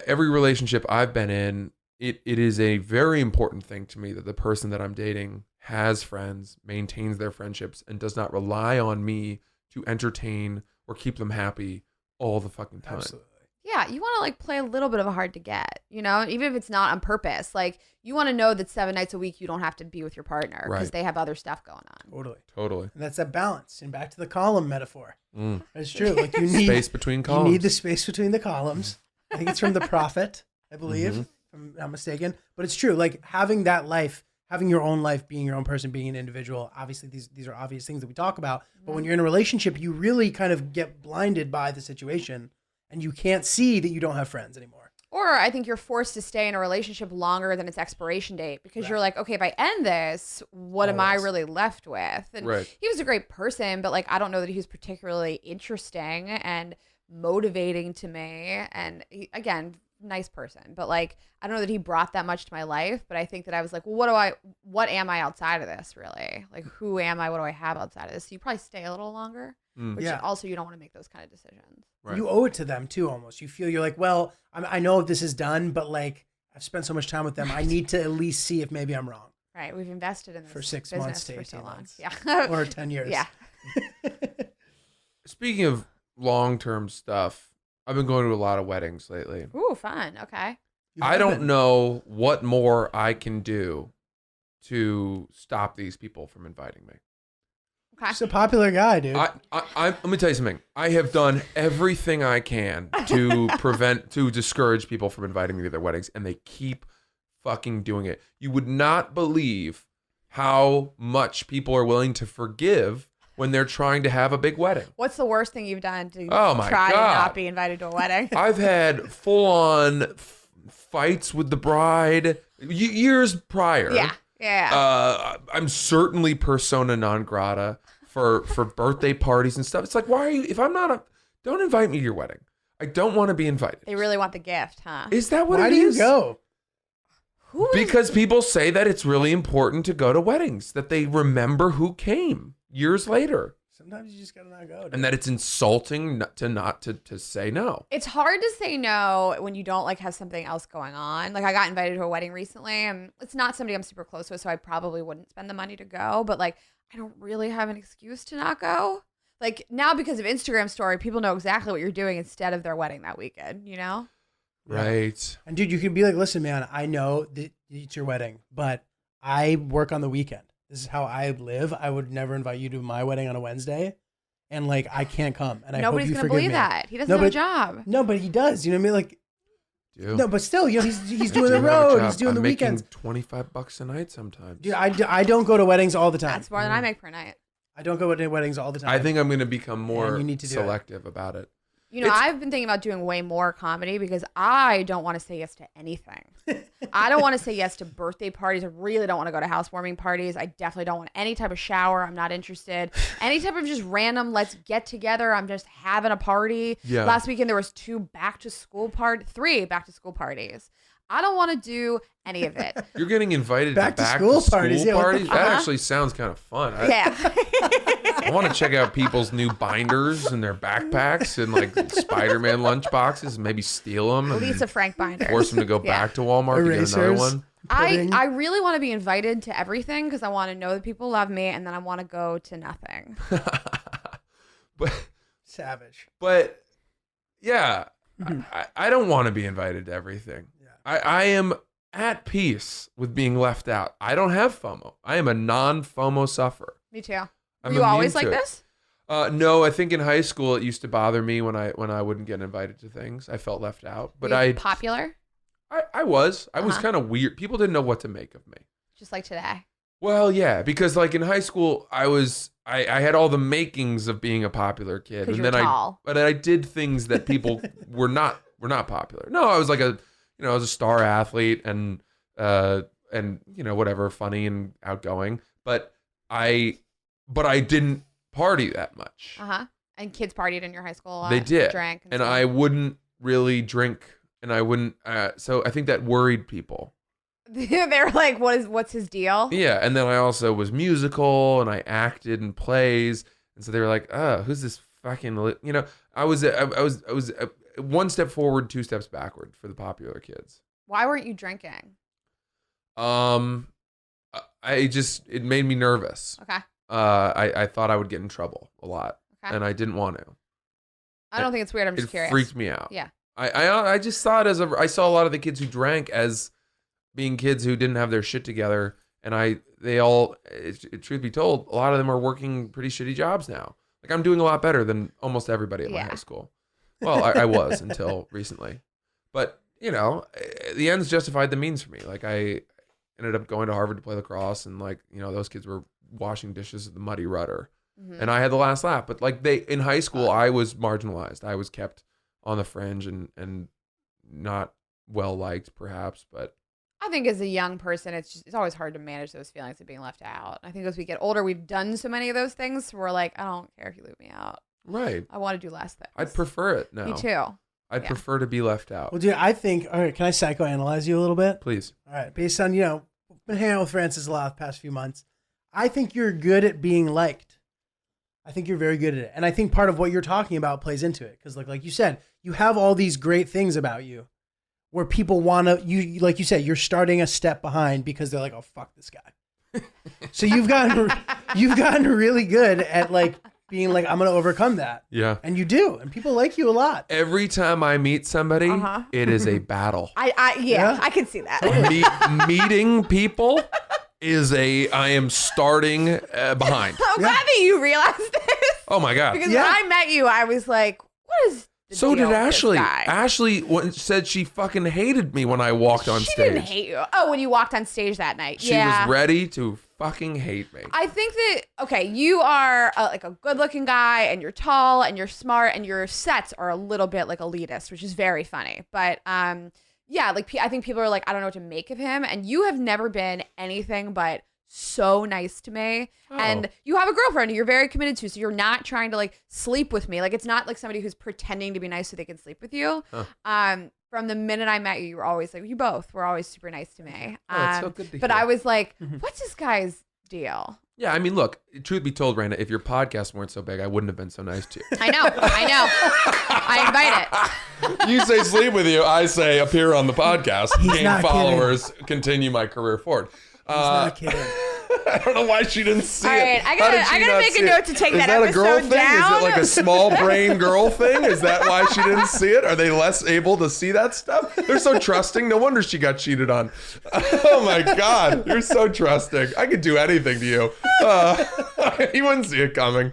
every relationship I've been in, it is a very important thing to me that the person that I'm dating has friends, maintains their friendships, and does not rely on me to entertain or keep them happy all the fucking time. Absolutely. Yeah, you want to like play a little bit of a hard to get, even if it's not on purpose. Like you want to know that 7 nights a week you don't have to be with your partner because they have other stuff going on. Totally. And that's that balance. And back to the column metaphor. Mm. It's true. Like you need space between columns. You need the space between the columns. I think it's from the Prophet, I believe, if I'm not mistaken. But it's true. Like having that life, having your own life, being your own person, being an individual. Obviously, these are obvious things that we talk about. But when you're in a relationship, you really kind of get blinded by the situation. And you can't see that you don't have friends anymore. Or I think you're forced to stay in a relationship longer than its expiration date because you're like, okay, if I end this, what am I really left with? And he was a great person, but like, I don't know that he was particularly interesting and motivating to me. And again, nice person, but like, I don't know that he brought that much to my life, but I think that I was like, well, what am I outside of this really? Like, who am I? What do I have outside of this? So you probably stay a little longer, which also you don't want to make those kind of decisions. Right. You owe it to them too, almost. You feel you're like, well, I know this is done, but like I've spent so much time with them. I need to at least see if maybe I'm wrong. Right. We've invested in this for 6 business months to 18 so months. Yeah. Or 10 years. Yeah. Speaking of long-term stuff, I've been going to a lot of weddings lately. Ooh, fun. Okay. I don't know what more I can do to stop these people from inviting me. Okay. He's a popular guy, dude. Let me tell you something. I have done everything I can to discourage people from inviting me to their weddings, and they keep fucking doing it. You would not believe how much people are willing to forgive when they're trying to have a big wedding. What's the worst thing you've done to try to not be invited to a wedding? I've had full-on fights with the bride years prior. Yeah. I'm certainly persona non grata for birthday parties and stuff. It's like, why are you? If I'm not don't invite me to your wedding. I don't want to be invited. They really want the gift, huh? Is that what Why it do is? you go? Because people say that it's really important to go to weddings, that they remember who came years later. Sometimes you just gotta not go. Dude. And that it's insulting to say no. It's hard to say no when you don't like have something else going on. Like I got invited to a wedding recently, and it's not somebody I'm super close with, so I probably wouldn't spend the money to go. But like I don't really have an excuse to not go. Like now because of Instagram story, people know exactly what you're doing instead of their wedding that weekend, Right. And dude, you can be like, listen, man, I know that it's your wedding, but I work on the weekend. This is how I live. I would never invite you to my wedding on a Wednesday. And like, I can't come. And nobody's going to believe that. He doesn't have a job. No, but he does. You know what I mean? Like, Dude. no, but still, he's doing the road. He's doing the weekends. $25 a night sometimes. Dude, I don't go to weddings all the time. That's more than I make per night. I don't go to weddings all the time. I think I'm going to become more you need to selective about it. I've been thinking about doing way more comedy because I don't want to say yes to anything. I don't want to say yes to birthday parties. I really don't want to go to housewarming parties. I definitely don't want any type of shower. I'm not interested. Any type of just random, let's get together. I'm just having a party. Yeah. Last weekend, there was 3 back to school parties. I don't want to do any of it. You're getting invited back to to school parties. Yeah, That actually sounds kind of fun. I want to check out people's new binders and their backpacks and like Spider-Man lunchboxes and maybe steal them. Lisa Frank binders. Force them to go back to Walmart to get another one. I really want to be invited to everything because I want to know that people love me, and then I want to go to nothing. Savage. But yeah, I don't want to be invited to everything. Yeah. I am at peace with being left out. I don't have FOMO. I am a non-FOMO sufferer. Me too. Were you always like this? No, I think in high school it used to bother me when I wouldn't get invited to things. I felt left out. But Were you popular? I was kind of weird. People didn't know what to make of me. Just like today. Well, yeah, because like in high school I had all the makings of being a popular kid, and then tall. but I did things that people were not popular. No, I was like I was a star athlete and whatever, funny and outgoing, but I didn't party that much. And kids partied in your high school a lot. They did. Drank. And I wouldn't really drink, and I wouldn't. So I think that worried people. They're like, what's his deal? Yeah, and then I also was musical and I acted in plays, and so they were like, "Oh, who's this fucking?" I was one step forward, two steps backward for the popular kids. Why weren't you drinking? It made me nervous. Okay. I thought I would get in trouble a lot, Okay. and I didn't want to. I don't think it's weird. I'm just curious. It freaked me out. Yeah. I just saw it I saw a lot of the kids who drank as being kids who didn't have their shit together, and truth be told, a lot of them are working pretty shitty jobs now. Like, I'm doing a lot better than almost everybody in my high school. Well, I was until recently, but the ends justified the means for me. Like, I ended up going to Harvard to play lacrosse, and those kids were washing dishes at the Muddy Rudder, and I had the last laugh. But in high school, I was marginalized. I was kept on the fringe and not well liked, perhaps, but. I think as a young person, it's always hard to manage those feelings of being left out. I think as we get older, we've done so many of those things. We're like, I don't care if you leave me out. Right. I want to do less things. I'd prefer it now. Me too. I'd prefer to be left out. Well, dude, I think, all right, can I psychoanalyze you a little bit? Please. All right, based on, been hanging out with Francis a lot the past few months. I think you're good at being liked. I think you're very good at it. And I think part of what you're talking about plays into it. Because like you said, you have all these great things about you where people want to, like you said, you're starting a step behind because they're like, oh, fuck this guy. So you've gotten really good at like being like, I'm going to overcome that. Yeah. And you do. And people like you a lot. Every time I meet somebody, it is a battle. I can see that. Meeting people I am starting behind. I'm glad that you realized this. Oh my God. Because when I met you, I was like, what is the So deal did with Ashley. this guy? Ashley said she fucking hated me when I walked on She stage. didn't hate you. Oh, when you walked on stage that night. She was ready to fucking hate me. I think that, okay, you are like a good looking guy and you're tall and you're smart and your sets are a little bit like elitist, which is very funny. But yeah, like I think people are like, I don't know what to make of him. And you have never been anything but so nice to me. Oh. And you have a girlfriend who you're very committed to. So you're not trying to like sleep with me. Like it's not like somebody who's pretending to be nice so they can sleep with you. From the minute I met you, you were always like, you both were always super nice to me. That's so good to but hear. I was like, what's this guy's deal? Yeah, I mean, look, truth be told, Rayna, if your podcasts weren't so big, I wouldn't have been so nice to you. I know. I invite it. You say sleep with you, I say appear on the podcast, gain followers, continue my career forward. He's not kidding. I don't know why she didn't see All right, it. I gotta make a note to take that episode Is that a girl thing? down. Is it like a small brain girl thing? Is that why she didn't see it? Are they less able to see that stuff? They're so trusting. No wonder she got cheated on. Oh my God, you're so trusting. I could do anything to you. You wouldn't see it coming.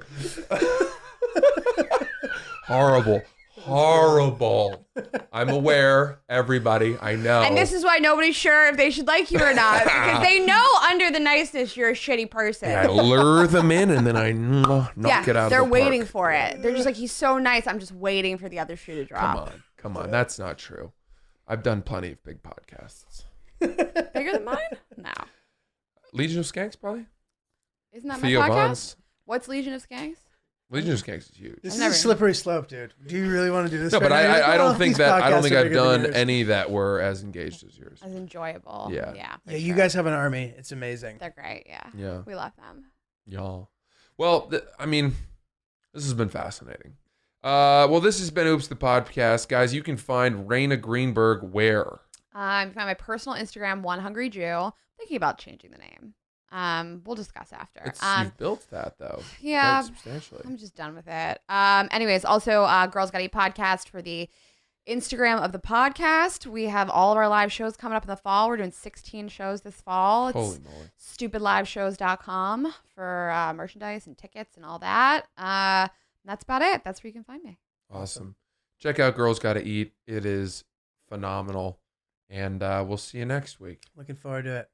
Horrible. I'm aware, everybody. I know. And this is why nobody's sure if they should like you or not, because they know under the niceness you're a shitty person. Yeah, I lure them in and then I knock it out of the park. They're waiting for it. They're just like, he's so nice. I'm just waiting for the other shoe to drop. Come on. That's not true. I've done plenty of big podcasts. Bigger than mine? No. Legion of Skanks, probably? Isn't that Theo my podcast? Von's. What's Legion of Skanks? Legion of Skanks is huge. This is a slippery slope, dude. Do you really want to do this? No, but I don't think I've done yours. any that were as engaged as yours. As enjoyable. Yeah. Yeah, you guys have an army. It's amazing. They're great. Yeah. Yeah. We love them. Y'all. Well, I mean, this has been fascinating. Well, this has been Oops the Podcast. Guys, you can find Rayna Greenberg where? You can find my personal Instagram, One Hungry Jew. Thinking about changing the name. We'll discuss after. You've built that though. Yeah. Quite substantially. I'm just done with it. Anyways, also Girls Gotta Eat podcast for the Instagram of the podcast. We have all of our live shows coming up in the fall. We're doing 16 shows this fall. It's Holy moly. stupidliveshows.com for merchandise and tickets and all that. That's about it. That's where you can find me. Awesome. Check out Girls Gotta Eat. It is phenomenal. And we'll see you next week. Looking forward to it.